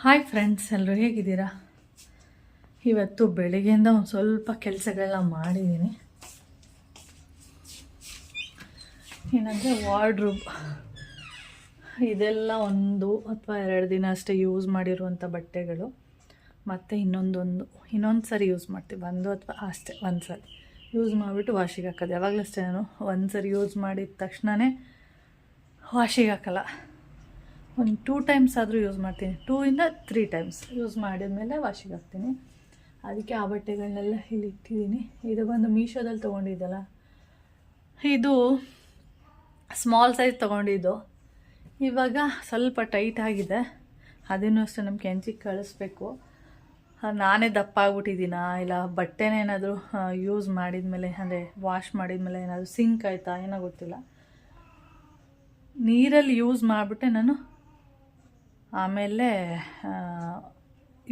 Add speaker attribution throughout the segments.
Speaker 1: Hi friends, ಎಲ್ಲರೂ ಹೇಗಿದ್ದೀರಾ? ಇವತ್ತು ಬೆಳಿಗ್ಗೆಯಿಂದ ಒಂದು ಸ್ವಲ್ಪ ಕೆಲಸಗಳನ್ನ ಮಾಡಿದ್ದೀನಿ. ಏನಂದರೆ ವಾರ್ಡ್ರೂಬ್ ಇದೆಲ್ಲ 1 ಅಥವಾ 2 ದಿನ ಅಷ್ಟೇ ಯೂಸ್ ಮಾಡಿರುವಂಥ ಬಟ್ಟೆಗಳು. ಮತ್ತು ಇನ್ನೊಂದು ಸರಿ ಯೂಸ್ ಮಾಡ್ತೀವಿ, 1 ಅಥವಾ ಅಷ್ಟೇ ಒಂದು ಸರಿ ಯೂಸ್ ಮಾಡಿಬಿಟ್ಟು ವಾಷಿಗೆ ಹಾಕೋದು. ಯಾವಾಗಲೂ ಅಷ್ಟೇ, ನಾನು ಒಂದು ಸರಿ ಯೂಸ್ ಮಾಡಿದ ತಕ್ಷಣವೇ ವಾಷಿಗೆ ಹಾಕಲ್ಲ. ಒಂದು 2 ಟೈಮ್ಸ್ ಆದರೂ ಯೂಸ್ ಮಾಡ್ತೀನಿ, 2 ಇಂದ 3 ಟೈಮ್ಸ್ ಯೂಸ್ ಮಾಡಿದ್ಮೇಲೆ ವಾಷಿಗೆ ಹಾಕ್ತೀನಿ. ಅದಕ್ಕೆ ಆ ಬಟ್ಟೆಗಳನ್ನೆಲ್ಲ ಇಲ್ಲಿ ಇಟ್ಟಿದ್ದೀನಿ. ಇದು ಬಂದು ಮೀಶೋದಲ್ಲಿ ತೊಗೊಂಡಿದ್ದಲ್ಲ, ಇದು ಸ್ಮಾಲ್ ಸೈಜ್ ತೊಗೊಂಡಿದ್ದು. ಇವಾಗ ಸ್ವಲ್ಪ ಟೈಟ್ ಆಗಿದೆ, ಅದನ್ನು ಅಷ್ಟೇ ನಮ್ಮ ಕೆಂಚಿಗೆ ಕಳಿಸ್ಬೇಕು. ನಾನೇ ದಪ್ಪ ಆಗ್ಬಿಟ್ಟಿದ್ದೀನಾ ಇಲ್ಲ ಬಟ್ಟೆನೇನಾದರೂ ಯೂಸ್ ಮಾಡಿದ್ಮೇಲೆ ಅಂದರೆ ವಾಶ್ ಮಾಡಿದ್ಮೇಲೆ ಏನಾದರೂ ಸಿಂಕ್ ಆಯಿತಾ ಏನೋ ಗೊತ್ತಿಲ್ಲ. ನೀರಲ್ಲಿ ಯೂಸ್ ಮಾಡಿಬಿಟ್ಟೆ ನಾನು ಆಮೇಲೆ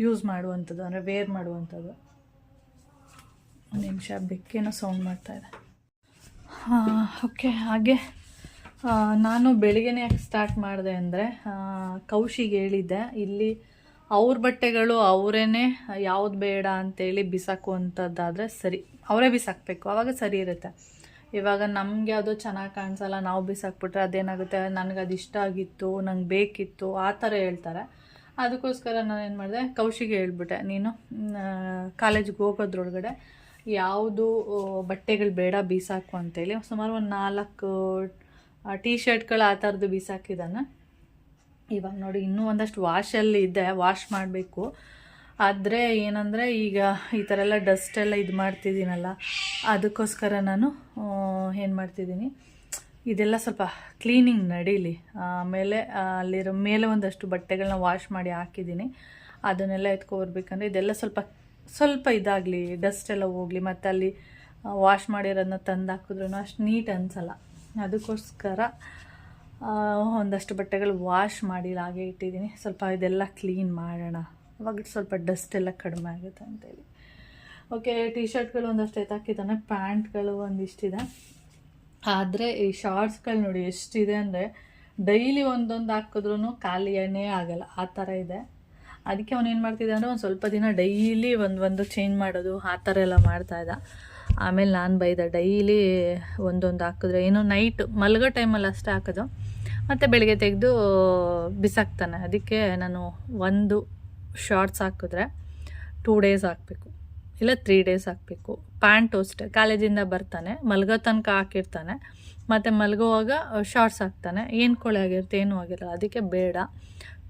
Speaker 1: ಯೂಸ್ ಮಾಡುವಂಥದ್ದು, ಅಂದರೆ ವೇರ್ ಮಾಡುವಂಥದ್ದು. ಒಂದು ನಿಮಿಷ, ಬೆಕ್ಕೇನೋ ಸೌಂಡ್ ಮಾಡ್ತಾಯಿದೆ. ಓಕೆ, ಹಾಗೆ ನಾನು ಬೆಳಿಗ್ಗೆನೇ ಯಾಕೆ ಸ್ಟಾರ್ಟ್ ಮಾಡಿದೆ ಅಂದರೆ, ಕೌಶಿಗೆ ಹೇಳಿದ್ದೆ ಇಲ್ಲಿ ಅವ್ರ ಬಟ್ಟೆಗಳು ಅವರೇ ಯಾವುದು ಬೇಡ ಅಂತೇಳಿ ಬಿಸಾಕುವಂಥದ್ದಾದರೆ ಸರಿ, ಅವರೇ ಬಿಸಾಕಬೇಕು, ಆವಾಗ ಸರಿ ಇರುತ್ತೆ. ಇವಾಗ ನಮ್ಗೆ ಯಾವುದೋ ಚೆನ್ನಾಗಿ ಕಾಣಿಸಲ್ಲ, ನಾವು ಬಿಸಾಕ್ಬಿಟ್ರೆ ಅದೇನಾಗುತ್ತೆ, ನನಗೆ ಅದು ಇಷ್ಟ ಆಗಿತ್ತು, ನಂಗೆ ಬೇಕಿತ್ತು, ಆ ಥರ ಹೇಳ್ತಾರೆ. ಅದಕ್ಕೋಸ್ಕರ ನಾನು ಏನು ಮಾಡಿದೆ, ಕೌಶಿಗೆ ಹೇಳ್ಬಿಟ್ಟೆ, ನೀನು ಕಾಲೇಜಿಗೆ ಹೋಗೋದ್ರೊಳಗಡೆ ಯಾವುದು ಬಟ್ಟೆಗಳು ಬೇಡ ಬೀಸಾಕು ಅಂತೇಳಿ. ಸುಮಾರು ಒಂದು 4 ಟೀ ಶರ್ಟ್ಗಳು ಆ ಥರದ್ದು ಬೀಸಾಕಿದ್ದಾನೆ. ಇವಾಗ ನೋಡಿ, ಇನ್ನೂ ಒಂದಷ್ಟು ವಾಶಲ್ಲಿ ಇದೆ, ವಾಶ್ ಮಾಡಬೇಕು. ಆದರೆ ಏನಂದರೆ ಈಗ ಈ ಥರ ಎಲ್ಲ ಡಸ್ಟೆಲ್ಲ ಇದು ಮಾಡ್ತಿದ್ದೀನಲ್ಲ, ಅದಕ್ಕೋಸ್ಕರ ನಾನು ಏನು ಮಾಡ್ತಿದ್ದೀನಿ, ಇದೆಲ್ಲ ಸ್ವಲ್ಪ ಕ್ಲೀನಿಂಗ್ ನಡೀಲಿ. ಆಮೇಲೆ ಅಲ್ಲಿರೋ ಮೇಲೆ ಒಂದಷ್ಟು ಬಟ್ಟೆಗಳನ್ನ ವಾಶ್ ಮಾಡಿ ಹಾಕಿದ್ದೀನಿ, ಅದನ್ನೆಲ್ಲ ಎತ್ಕೊಬರ್ಬೇಕಂದ್ರೆ ಇದೆಲ್ಲ ಸ್ವಲ್ಪ ಇದಾಗಲಿ, ಡಸ್ಟ್ ಎಲ್ಲ ಹೋಗಲಿ. ಮತ್ತು ಅಲ್ಲಿ ವಾಶ್ ಮಾಡಿರೋದನ್ನ ತಂದು ಹಾಕಿದ್ರೂ ಅಷ್ಟು ನೀಟ್ ಅನಿಸಲ್ಲ. ಅದಕ್ಕೋಸ್ಕರ ಒಂದಷ್ಟು ಬಟ್ಟೆಗಳು ವಾಶ್ ಮಾಡಿ ಹಾಗೆ ಇಟ್ಟಿದ್ದೀನಿ. ಸ್ವಲ್ಪ ಇದೆಲ್ಲ ಕ್ಲೀನ್ ಮಾಡೋಣ, ಅವಾಗ ಸ್ವಲ್ಪ ಡಸ್ಟ್ ಎಲ್ಲ ಕಡಿಮೆ ಆಗುತ್ತೆ ಅಂತೇಳಿ. ಓಕೆ, ಟೀ ಶರ್ಟ್ಗಳು ಒಂದಷ್ಟು ಎತ್ತಾಕಿದ್ದಾನೆ, ಪ್ಯಾಂಟ್ಗಳು ಒಂದಿಷ್ಟಿದೆ. ಆದರೆ ಈ ಶಾರ್ಟ್ಸ್ಗಳು ನೋಡಿ ಎಷ್ಟಿದೆ ಅಂದರೆ, ಡೈಲಿ ಒಂದೊಂದು ಹಾಕಿದ್ರೂ ಖಾಲಿಯೇ ಆಗಲ್ಲ, ಆ ಥರ ಇದೆ. ಅದಕ್ಕೆ ಅವನು ಏನು ಮಾಡ್ತಿದ್ದೆ ಅಂದರೆ, ಒಂದು ಸ್ವಲ್ಪ ದಿನ ಡೈಲಿ ಒಂದು ಚೇಂಜ್ ಮಾಡೋದು ಆ ಥರ ಎಲ್ಲ ಮಾಡ್ತಾಯಿದ್ದ. ಆಮೇಲೆ ನಾನು ಬೈದೆ, ಡೈಲಿ ಒಂದೊಂದು ಹಾಕಿದ್ರೆ ಏನು ನೈಟ್ ಮಲಗೋ ಟೈಮಲ್ಲಿ ಅಷ್ಟೇ ಹಾಕೋದು, ಮತ್ತು ಬೆಳಿಗ್ಗೆ ತೆಗೆದು ಬಿಸಾಕ್ತಾನೆ. ಅದಕ್ಕೆ ನಾನು ಒಂದು ಶಾರ್ಟ್ಸ್ ಹಾಕಿದ್ರೆ 2 ಡೇಸ್ ಹಾಕಬೇಕು, ಇಲ್ಲ 3 ಡೇಸ್ ಹಾಕಬೇಕು. ಪ್ಯಾಂಟು ಅಷ್ಟೇ, ಕಾಲೇಜಿಂದ ಬರ್ತಾನೆ, ಮಲಗೋ ತನಕ ಹಾಕಿರ್ತಾನೆ, ಮತ್ತು ಮಲಗುವಾಗ ಶಾರ್ಟ್ಸ್ ಹಾಕ್ತಾನೆ, ಏನು ಕೊಳೆ ಆಗಿರುತ್ತೆ, ಏನೂ ಆಗಿರಲ್ಲ. ಅದಕ್ಕೆ ಬೇಡ,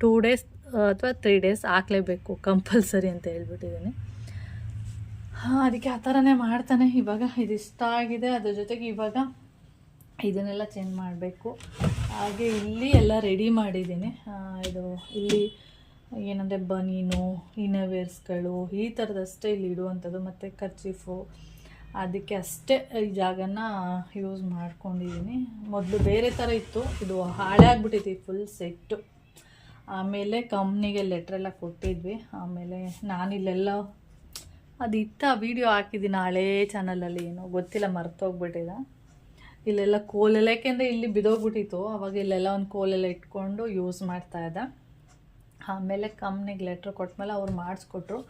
Speaker 1: 2 ಡೇಸ್ ಅಥವಾ 3 ಡೇಸ್ ಹಾಕಲೇಬೇಕು ಕಂಪಲ್ಸರಿ ಅಂತ ಹೇಳ್ಬಿಟ್ಟಿದ್ದೀನಿ. ಅದಕ್ಕೆ ಆ ಥರನೇ ಮಾಡ್ತಾನೆ. ಇವಾಗ ಇದಿಷ್ಟ ಆಗಿದೆ, ಅದ್ರ ಜೊತೆಗೆ ಇವಾಗ ಇದನ್ನೆಲ್ಲ ಚೇಂಜ್ ಮಾಡಬೇಕು. ಹಾಗೆ ಇಲ್ಲಿ ಎಲ್ಲ ರೆಡಿ ಮಾಡಿದ್ದೀನಿ. ಇಲ್ಲಿ ಏನಂದರೆ ಬನೀನು, ಇನ್ನರ್ವೇರ್ಸ್ಗಳು ಈ ಥರದಷ್ಟೇ ಇಲ್ಲಿ ಇಡುವಂಥದ್ದು, ಮತ್ತು ಕರ್ಚೀಫು, ಅದಕ್ಕೆ ಅಷ್ಟೇ ಈ ಜಾಗನ ಯೂಸ್ ಮಾಡ್ಕೊಂಡಿದ್ದೀನಿ. ಮೊದಲು ಬೇರೆ ಥರ ಇತ್ತು, ಇದು ಹಾಳೆ ಆಗಿಬಿಟ್ಟಿತ್ತು ಫುಲ್ ಸೆಟ್ಟು. ಆಮೇಲೆ ಕಂಪ್ನಿಗೆ ಲೆಟ್ರೆಲ್ಲ ಕೊಟ್ಟಿದ್ವಿ. ಆಮೇಲೆ ನಾನಿಲ್ಲೆಲ್ಲ ಅದು ವೀಡಿಯೋ ಹಾಕಿದ್ದೀನಿ ಹಳೇ ಚಾನಲಲ್ಲಿ, ಏನೋ ಗೊತ್ತಿಲ್ಲ, ಮರ್ತೋಗ್ಬಿಟ್ಟಿದೆ. ಇಲ್ಲೆಲ್ಲ ಕೋಲೆಲ್ಲ, ಯಾಕೆಂದರೆ ಇಲ್ಲಿ ಬಿದೋಗ್ಬಿಟ್ಟಿತ್ತು, ಅವಾಗ ಇಲ್ಲೆಲ್ಲ ಒಂದು ಕೋಲೆಲ್ಲ ಇಟ್ಕೊಂಡು ಯೂಸ್ ಮಾಡ್ತಾಯಿದ್ದೆ. ಆಮೇಲೆ ಕಂಪ್ನಿಗೆ ಲೆಟ್ರ್ ಕೊಟ್ಟಮೇಲೆ ಅವ್ರು ಮಾಡಿಸ್ಕೊಟ್ರು.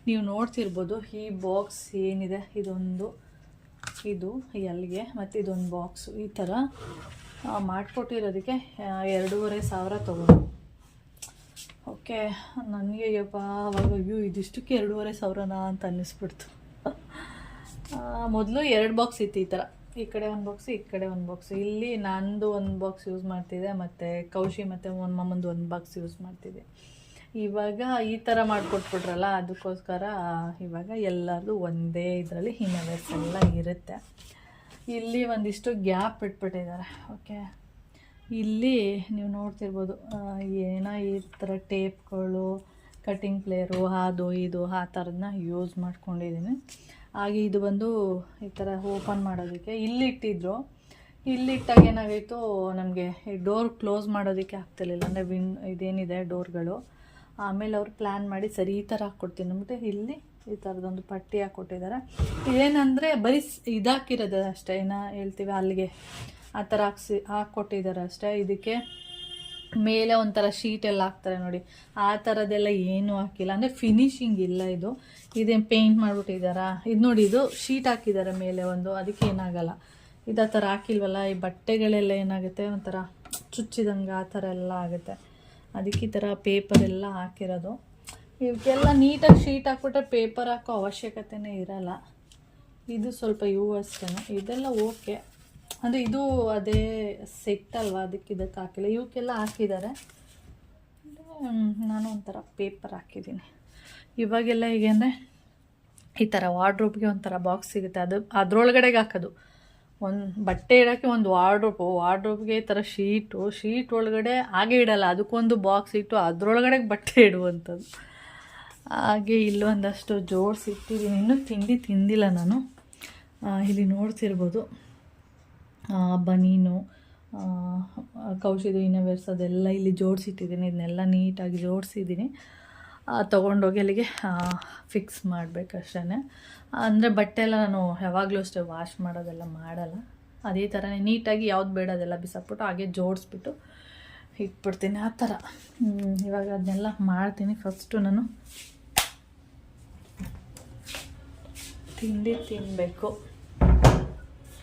Speaker 1: ನೀವು ನೋಡ್ತಿರ್ಬೋದು, ಈ ಬಾಕ್ಸ್ ಏನಿದೆ, ಇದು ಎಲ್ಲಿಗೆ, ಮತ್ತು ಇದೊಂದು ಬಾಕ್ಸು ಈ ಥರ ಮಾಡಿಕೊಟ್ಟಿರೋದಕ್ಕೆ 2,500 ತೊಗೊಂಡು. ಓಕೆ, ನನಗೆ ಅವಾಗ ಇದಿಷ್ಟಕ್ಕೆ 2,500 ಅಂತ ಅನ್ನಿಸ್ಬಿಡ್ತು. ಮೊದಲು 2 ಬಾಕ್ಸ್ ಇತ್ತು ಈ ಥರ, ಈ ಕಡೆ ಒಂದು ಬಾಕ್ಸು, ಈ ಕಡೆ ಒಂದು ಬಾಕ್ಸು. ಇಲ್ಲಿ ನಂದು ಒಂದು ಬಾಕ್ಸ್ ಯೂಸ್ ಮಾಡ್ತಿದ್ದೆ, ಮತ್ತು ಕೌಶಿ ಮತ್ತು ಮಮ್ಮಂದು ಒಂದು ಬಾಕ್ಸ್ ಯೂಸ್ ಮಾಡ್ತಿದ್ದೆ. ಇವಾಗ ಈ ಥರ ಮಾಡಿಕೊಟ್ಬಿಟ್ರಲ್ಲ, ಅದಕ್ಕೋಸ್ಕರ ಇವಾಗ ಎಲ್ಲರದು ಒಂದೇ ಇದರಲ್ಲಿ ಇನ್ನರ್ವೇರ್ಸ್ ಎಲ್ಲ ಇರುತ್ತೆ. ಇಲ್ಲಿ ಒಂದಿಷ್ಟು ಗ್ಯಾಪ್ ಇಟ್ಬಿಟ್ಟಿದ್ದಾರೆ. ಓಕೆ, ಇಲ್ಲಿ ನೀವು ನೋಡ್ತಿರ್ಬೋದು, ಏನೋ ಈ ಥರ ಟೇಪ್ಗಳು, ಕಟ್ಟಿಂಗ್ ಪ್ಲೇಯರು, ಅದು ಇದು ಆ ಥರದನ್ನ ಯೂಸ್ ಮಾಡ್ಕೊಂಡಿದ್ದೀನಿ. ಹಾಗೆ ಇದು ಬಂದು ಈ ಥರ ಓಪನ್ ಮಾಡೋದಕ್ಕೆ ಇಲ್ಲಿಟ್ಟಿದ್ರು. ಇಲ್ಲಿಟ್ಟಾಗ ಏನಾಗಿತ್ತು, ನಮಗೆ ಈ ಡೋರ್ ಕ್ಲೋಸ್ ಮಾಡೋದಕ್ಕೆ ಆಗ್ತಿರ್ಲಿಲ್ಲ, ಅಂದರೆ ಇದೇನಿದೆ ಡೋರ್ಗಳು. ಆಮೇಲೆ ಅವ್ರು ಪ್ಲ್ಯಾನ್ ಮಾಡಿ ಸರಿ ಈ ಥರ ಹಾಕ್ಕೊಡ್ತೀನಿ ಅಂದ್ಬಿಟ್ಟು ಇಲ್ಲಿ ಈ ಥರದೊಂದು ಪಟ್ಟಿ ಹಾಕ್ಕೊಟ್ಟಿದ್ದಾರೆ. ಏನಂದರೆ ಬರೀ ಇದಾಕಿರೋದು ಅಷ್ಟೇ, ಏನೋ ಹೇಳ್ತೀವಿ ಅಲ್ಲಿಗೆ ಆ ಥರ ಹಾಕ್ಕೊಟ್ಟಿದ್ದಾರೆ ಅಷ್ಟೇ. ಇದಕ್ಕೆ ಮೇಲೆ ಒಂಥರ ಶೀಟ್ ಎಲ್ಲ ಹಾಕ್ತಾರೆ ನೋಡಿ, ಆ ಥರದ್ದೆಲ್ಲ ಏನೂ ಹಾಕಿಲ್ಲ. ಅಂದರೆ ಫಿನಿಶಿಂಗ್ ಇಲ್ಲ ಇದು. ಇದೇನು ಪೇಂಟ್ ಮಾಡಿಬಿಟ್ಟಿದ್ದಾರಾ? ಇದು ನೋಡಿ, ಇದು ಶೀಟ್ ಹಾಕಿದ್ದಾರೆ ಮೇಲೆ ಒಂದು, ಅದಕ್ಕೆ ಏನಾಗಲ್ಲ. ಇದು ಆ ಥರ ಹಾಕಿಲ್ವಲ್ಲ, ಈ ಬಟ್ಟೆಗಳೆಲ್ಲ ಏನಾಗುತ್ತೆ ಒಂಥರ ಚುಚ್ಚಿದಂಗೆ ಆ ಥರ ಎಲ್ಲ ಆಗುತ್ತೆ. ಅದಕ್ಕೆ ಈ ಥರ ಪೇಪರ್ ಎಲ್ಲ ಹಾಕಿರೋದು. ಇವಕ್ಕೆಲ್ಲ ನೀಟಾಗಿ ಶೀಟ್ ಹಾಕ್ಬಿಟ್ರೆ ಪೇಪರ್ ಹಾಕೋ ಅವಶ್ಯಕತೆನೇ ಇರಲ್ಲ. ಇದು ಸ್ವಲ್ಪ ಇವು ಅಷ್ಟೇ, ಇದೆಲ್ಲ ಓಕೆ. ಅಂದರೆ ಇದು ಅದೇ ಸೆಟ್ ಅಲ್ವಾ, ಇದಕ್ಕೆ ಹಾಕಿಲ್ಲ. ಇವಕ್ಕೆಲ್ಲ ಹಾಕಿದ್ದಾರೆ. ನಾನು ಒಂಥರ ಪೇಪರ್ ಹಾಕಿದ್ದೀನಿ. ಇವಾಗೆಲ್ಲ ಹೀಗೆಂದರೆ ಈ ಥರ ವಾರ್ಡ್ರೋಬ್ಗೆ ಒಂಥರ ಬಾಕ್ಸ್ ಸಿಗುತ್ತೆ, ಅದರೊಳಗಡೆಗೆ ಹಾಕೋದು. ಒಂದು ಬಟ್ಟೆ ಇಡೋಕ್ಕೆ ಒಂದು ವಾರ್ಡ್ರೋಬ್ಗೆ ಈ ಥರ ಶೀಟ್ ಒಳಗಡೆ ಹಾಗೆ ಇಡಲ್ಲ, ಅದಕ್ಕೊಂದು ಬಾಕ್ಸ್ ಇಟ್ಟು ಅದರೊಳಗಡೆ ಬಟ್ಟೆ ಇಡುವಂಥದ್ದು. ಹಾಗೆ ಇಲ್ಲೊಂದಷ್ಟು ಜೋಡಿಸಿಟ್ಟಿದ್ದೀನಿ. ಇನ್ನೂ ತಿಂದಿಲ್ಲ ನಾನು. ಇಲ್ಲಿ ನೋಡ್ತಿರ್ಬೋದು ಬನೀನು, ಕೌಶಿದು ಇನ್ನವೇರ್ಸ್ ಅದೆಲ್ಲ ಇಲ್ಲಿ ಜೋಡಿಸಿಟ್ಟಿದ್ದೀನಿ. ಇದನ್ನೆಲ್ಲ ನೀಟಾಗಿ ಜೋಡಿಸಿದ್ದೀನಿ. ತೊಗೊಂಡೋಗಿ ಅಲ್ಲಿಗೆ ಫಿಕ್ಸ್ ಮಾಡಬೇಕಷ್ಟೇ. ಅಂದರೆ ಬಟ್ಟೆ ಎಲ್ಲ ನಾನು ಯಾವಾಗಲೂ ಅಷ್ಟೇ ವಾಶ್ ಮಾಡೋದೆಲ್ಲ ಮಾಡಲ್ಲ. ಅದೇ ಥರನೇ ನೀಟಾಗಿ ಯಾವ್ದು ಬೇಡ ಅದೆಲ್ಲ ಬಿಸಾಕ್ಬಿಟ್ಟು ಹಾಗೆ ಜೋಡಿಸ್ಬಿಟ್ಟು ಇಟ್ಬಿಡ್ತೀನಿ, ಆ ಥರ. ಇವಾಗ ಅದನ್ನೆಲ್ಲ ಮಾಡ್ತೀನಿ. ಫಸ್ಟು ನಾನು ತಿಂಡಿ ತಿನ್ನಬೇಕು.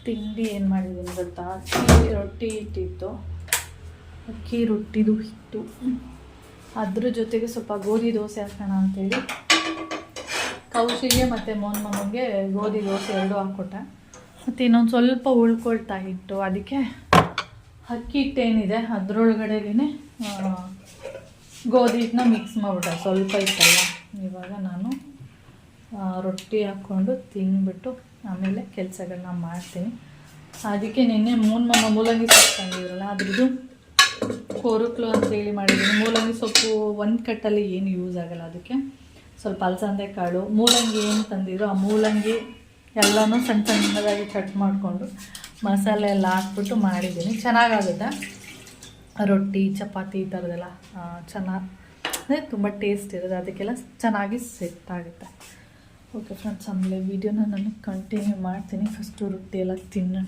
Speaker 1: ತಿಂಡಿ ಏನು ಮಾಡಿದ್ದೀನಿ ಗೊತ್ತಾ? ರೊಟ್ಟಿ ಇಟ್ಟಿತ್ತು, ಅಕ್ಕಿ ರೊಟ್ಟಿದು ಹಿಟ್ಟು, ಅದ್ರ ಜೊತೆಗೆ ಸ್ವಲ್ಪ ಗೋಧಿ ದೋಸೆ ಹಾಕೋಣ ಅಂತೇಳಿ ಕೌಶಿಗೆ ಮತ್ತು ಮೋನ್ಮಮ್ಮಗೆ ಗೋಧಿ ದೋಸೆ 2 ಹಾಕ್ಕೊಟ್ಟೆ. ಮತ್ತು ಇನ್ನೊಂದು ಸ್ವಲ್ಪ ಉಳ್ಕೊಳ್ತಾ ಇಟ್ಟು, ಅದಕ್ಕೆ ಅಕ್ಕಿ ಹಿಟ್ಟೇನಿದೆ ಅದರೊಳಗಡೆಗೇ ಗೋಧಿ ಹಿಟ್ಟನ್ನ ಮಿಕ್ಸ್ ಮಾಡಿಬಿಟ್ಟೆ, ಸ್ವಲ್ಪ ಇತ್ತಲ್ಲ. ಇವಾಗ ನಾನು ರೊಟ್ಟಿ ಹಾಕ್ಕೊಂಡು ತಿಂದ್ಬಿಟ್ಟು ಆಮೇಲೆ ಕೆಲಸಗಳನ್ನ ಮಾಡ್ತೀನಿ. ಅದಕ್ಕೆ ನಿನ್ನೆ ಮೂಲಂಗಿ ಸೊಪ್ಪು ತಂದಿದ್ರಲ್ಲ, ಅದ್ರದ್ದು ಕೋರುಕ್ಲು ಅಂತೇಳಿ ಮಾಡಿದ್ದೀನಿ. ಮೂಲಂಗಿ ಸೊಪ್ಪು ಒಂದು ಕಟ್ಟಲ್ಲಿ ಏನು ಯೂಸ್ ಆಗಲ್ಲ, ಅದಕ್ಕೆ ಸ್ವಲ್ಪ ಅಲಸಂದೆ ಕಾಳು, ಮೂಲಂಗಿ ಏನು ತಂದಿದ್ರು ಆ ಮೂಲಂಗಿ ಎಲ್ಲನೂ ಸಣ್ಣದಾಗಿ ಕಟ್ ಮಾಡಿಕೊಂಡು ಮಸಾಲೆ ಎಲ್ಲ ಹಾಕ್ಬಿಟ್ಟು ಮಾಡಿದ್ದೀನಿ. ಚೆನ್ನಾಗಾಗುತ್ತೆ ರೊಟ್ಟಿ, ಚಪಾತಿ ಈ ಥರದ್ದೆಲ್ಲ ಚೆನ್ನಾಗಿ, ಅಂದರೆ ತುಂಬ ಟೇಸ್ಟ್ ಇರುತ್ತೆ. ಅದಕ್ಕೆಲ್ಲ ಚೆನ್ನಾಗಿ ಸೆಟ್ ಆಗುತ್ತೆ. ಓಕೆ ಫ್ರೆಂಡ್ಸ್, ಆಮೇಲೆ ವೀಡಿಯೋನ ನಾನು ಕಂಟಿನ್ಯೂ ಮಾಡ್ತೀನಿ. ಫಸ್ಟು ರೊಟ್ಟಿ ಎಲ್ಲ ತಿನ್ನೋಣ.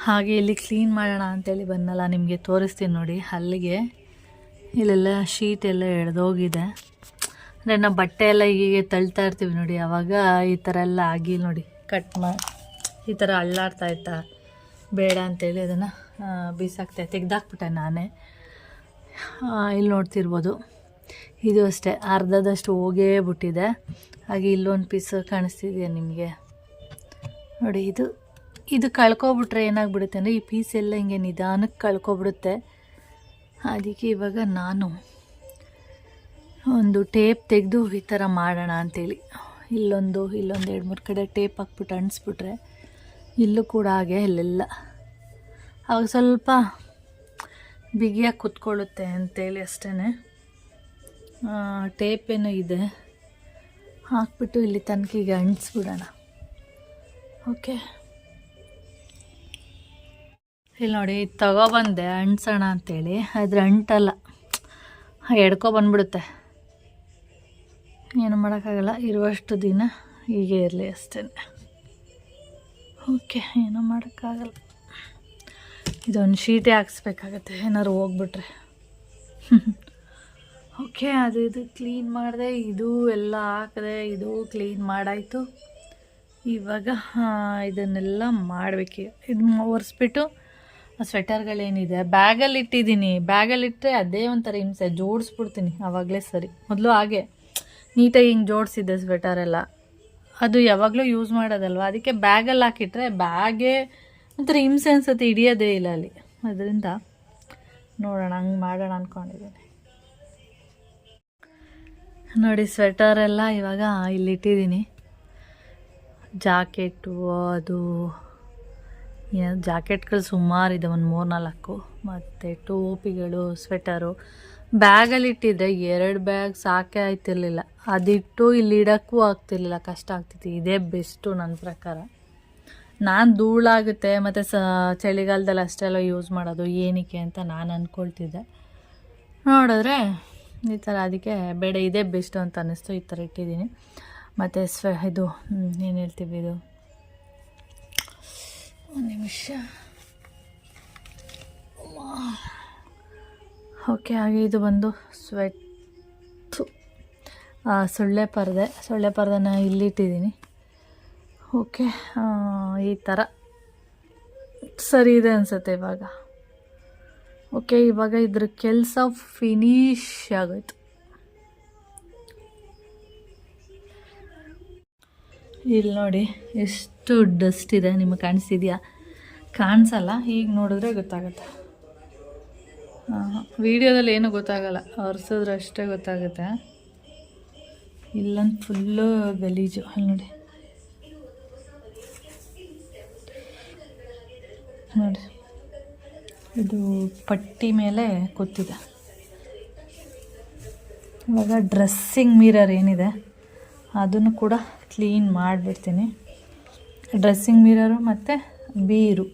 Speaker 1: ಹಾಗೆ ಇಲ್ಲಿ ಕ್ಲೀನ್ ಮಾಡೋಣ ಅಂತೇಳಿ ಬಂದಲ್ಲ, ನಿಮಗೆ ತೋರಿಸ್ತೀನಿ ನೋಡಿ. ಅಲ್ಲಿಗೆ ಇಲ್ಲೆಲ್ಲ ಶೀಟ್ ಎಲ್ಲ ಎಳೆದೋಗಿದೆ. ಅಂದರೆ ನಾವು ಬಟ್ಟೆ ಎಲ್ಲ ಹೀಗೆ ತಳ್ತಾ ಇರ್ತೀವಿ ನೋಡಿ, ಆವಾಗ ಈ ಥರ ಎಲ್ಲ ಆಗಿ ನೋಡಿ ಕಟ್ ಮಾಡಿ ಈ ಥರ ಅಳ್ಳಾಡ್ತಾ ಇತ್ತಾ, ಬೇಡ ಅಂತೇಳಿ ಅದನ್ನು ತೆಗ್ದಾಕ್ಬಿಟ್ಟೆ ನಾನೇ. ಇಲ್ಲಿ ನೋಡ್ತಿರ್ಬೋದು, ಇದು ಅಷ್ಟೇ ಅರ್ಧದಷ್ಟು ಹೋಗೇ ಬಿಟ್ಟಿದೆ. ಹಾಗೆ ಇಲ್ಲೊಂದು ಪೀಸ್ ಕಾಣಿಸ್ತಿದೆಯಾ ನಿಮಗೆ ನೋಡಿ. ಇದು ಕಳ್ಕೊಬಿಟ್ರೆ ಏನಾಗ್ಬಿಡುತ್ತೆ ಅಂದರೆ ಈ ಪೀಸ್ ಎಲ್ಲ ಹಿಂಗೆ ನಿಧಾನಕ್ಕೆ ಕಳ್ಕೊಬಿಡುತ್ತೆ. ಅದಕ್ಕೆ ಇವಾಗ ನಾನು ಒಂದು ಟೇಪ್ ತೆಗೆದು ಈ ಥರ ಮಾಡೋಣ ಅಂಥೇಳಿ ಇಲ್ಲೊಂದು 2-3 ಕಡೆ ಟೇಪ್ ಹಾಕ್ಬಿಟ್ಟು ಅಂಟಿಸ್ಬಿಟ್ರೆ ಇಲ್ಲೂ ಕೂಡ ಹಾಗೆ ಅಲ್ಲೆಲ್ಲ ಅವಾಗ ಸ್ವಲ್ಪ ಬಿಗಿಯಾಗಿ ಕುತ್ಕೊಳ್ಳುತ್ತೆ ಅಂಥೇಳಿ ಅಷ್ಟೇ. ಟೇಪೇನೋ ಇದೆ, ಹಾಕ್ಬಿಟ್ಟು ಇಲ್ಲಿ ತನಕಿಗೆ ಅಂಟಿಸ್ಬಿಡೋಣ. ಓಕೆ, ಇಲ್ಲಿ ನೋಡಿ ತಗೊಬಂದೆ ಅಂಟಿಸೋಣ ಅಂಥೇಳಿ, ಆದರೆ ಅಂಟಲ್ಲ, ಎಡ್ಕೊಬಂದ್ಬಿಡುತ್ತೆ. ಏನು ಮಾಡೋಕ್ಕಾಗಲ್ಲ, ಇರುವಷ್ಟು ದಿನ ಹೀಗೆ ಇರಲಿ ಅಷ್ಟೇ. ಓಕೆ, ಏನೂ ಮಾಡೋಕ್ಕಾಗಲ್ಲ. ಇದೊಂದು ಶೀಟೇ ಹಾಕ್ಸ್ಬೇಕಾಗತ್ತೆ ಏನಾದ್ರು ಹೋಗ್ಬಿಟ್ರೆ. ಓಕೆ, ಇದು ಕ್ಲೀನ್ ಮಾಡಿದೆ, ಇದು ಎಲ್ಲ ಹಾಕಿದೆ, ಇದು ಕ್ಲೀನ್ ಮಾಡಾಯಿತು. ಇವಾಗ ಇದನ್ನೆಲ್ಲ ಮಾಡಬೇಕು. ಇದು ಒರೆಸ್ಬಿಟ್ಟು ಸ್ವೆಟರ್ಗಳೇನಿದೆ ಬ್ಯಾಗಲ್ಲಿ ಇಟ್ಟಿದ್ದೀನಿ. ಬ್ಯಾಗಲ್ಲಿಟ್ಟರೆ ಅದೇ ಒಂಥರ ಹಿಂಸೆ, ಜೋಡಿಸ್ಬಿಡ್ತೀನಿ ಆವಾಗಲೇ ಸರಿ. ಮೊದಲು ಹಾಗೆ ನೀಟಾಗಿ ಹಿಂಗೆ ಜೋಡಿಸಿದ್ದೆ ಸ್ವೆಟರೆಲ್ಲ, ಅದು ಯಾವಾಗಲೂ ಯೂಸ್ ಮಾಡೋದಲ್ವ, ಅದಕ್ಕೆ ಬ್ಯಾಗಲ್ಲಿ ಹಾಕಿಟ್ರೆ ಬ್ಯಾಗೇ ಒಂಥರ ಹಿಂಸೆ ಅನ್ಸುತ್ತೆ, ಹಿಡಿಯೋದೇ ಇಲ್ಲ ಅಲ್ಲಿ. ಅದರಿಂದ ನೋಡೋಣ, ಹಂಗೆ ಮಾಡೋಣ ಅಂದ್ಕೊಂಡಿದ್ದೀನಿ. ನೋಡಿ ಸ್ವೆಟರೆಲ್ಲ ಇವಾಗ ಇಲ್ಲಿಟ್ಟಿದ್ದೀನಿ. ಜಾಕೆಟು, ಅದು ಜಾಕೆಟ್ಗಳು ಸುಮಾರಿದೆ, ಒಂದು 3-4, ಮತ್ತು ಟೋಪಿಗಳು, ಸ್ವೆಟರು. ಬ್ಯಾಗಲ್ಲಿ ಇಟ್ಟಿದ್ರೆ 2 ಬ್ಯಾಗ್ ಸಾಕೇ ಆಯ್ತಿರ್ಲಿಲ್ಲ. ಅದಿಟ್ಟು ಇಲ್ಲಿ ಇಡೋಕ್ಕೂ ಆಗ್ತಿರ್ಲಿಲ್ಲ, ಕಷ್ಟ ಆಗ್ತಿತ್ತು. ಇದೇ ಬೆಸ್ಟು ನನ್ನ ಪ್ರಕಾರ. ನಾನು ಧೂಳಾಗುತ್ತೆ ಮತ್ತು ಚಳಿಗಾಲದಲ್ಲಿ ಅಷ್ಟೆಲ್ಲ ಯೂಸ್ ಮಾಡೋದು ಏನಕ್ಕೆ ಅಂತ ನಾನು ಅಂದ್ಕೊಳ್ತಿದ್ದೆ. ನೋಡಿದ್ರೆ ಈ ಥರ, ಅದಕ್ಕೆ ಬೇಡ ಇದೇ ಬೆಸ್ಟು ಅಂತ ಅನ್ನಿಸ್ತು, ಈ ಥರ ಇಟ್ಟಿದ್ದೀನಿ. ಮತ್ತು ಇದು ಏನು ಹೇಳ್ತೀವಿ, ಇದು ಒಂದು ನಿಮಿಷ, ಓಕೆ. ಹಾಗೆ ಇದು ಬಂದು ಸ್ವೆಟ್ಟು ಸೊಳ್ಳೆ ಪರ್ದೆನ ಇಲ್ಲಿಟ್ಟಿದ್ದೀನಿ. ಓಕೆ, ಈ ಥರ ಸರಿ ಇದೆ ಅನಿಸುತ್ತೆ ಇವಾಗ. ಓಕೆ, ಇವಾಗ ಇದ್ರ ಕೆಲಸ ಫಿನಿಶ್ ಆಗೋಯ್ತು. ಇಲ್ಲಿ ನೋಡಿ ಎಷ್ಟು ಡಸ್ಟ್ ಇದೆ, ನಿಮಗೆ ಕಾಣಿಸ್ತಿದೆಯಾ? ಕಾಣಿಸಲ್ಲ, ಈಗ ನೋಡಿದ್ರೆ ಗೊತ್ತಾಗುತ್ತೆ. ವಿಡಿಯೋದಲ್ಲಿ ಏನೂ ಗೊತ್ತಾಗಲ್ಲ, ಒರೆಸಿದ್ರೆ ಅಷ್ಟೇ ಗೊತ್ತಾಗುತ್ತೆ. ಇಲ್ಲಂತ ಫುಲ್ಲು ಗಲೀಜು. ಅಲ್ಲಿ ನೋಡಿ, ಇದು ಪಟ್ಟಿ ಮೇಲೆ ಕೂತಿದೆ. ಇವಾಗ ಡ್ರೆಸ್ಸಿಂಗ್ ಮಿರರ್ ಏನಿದೆ ಅದನ್ನು ಕೂಡ ಕ್ಲೀನ್ ಮಾಡಿಬಿಡ್ತೀನಿ. ಡ್ರೆಸ್ಸಿಂಗ್ ಮಿರರು ಮತ್ತು ಬೀರು.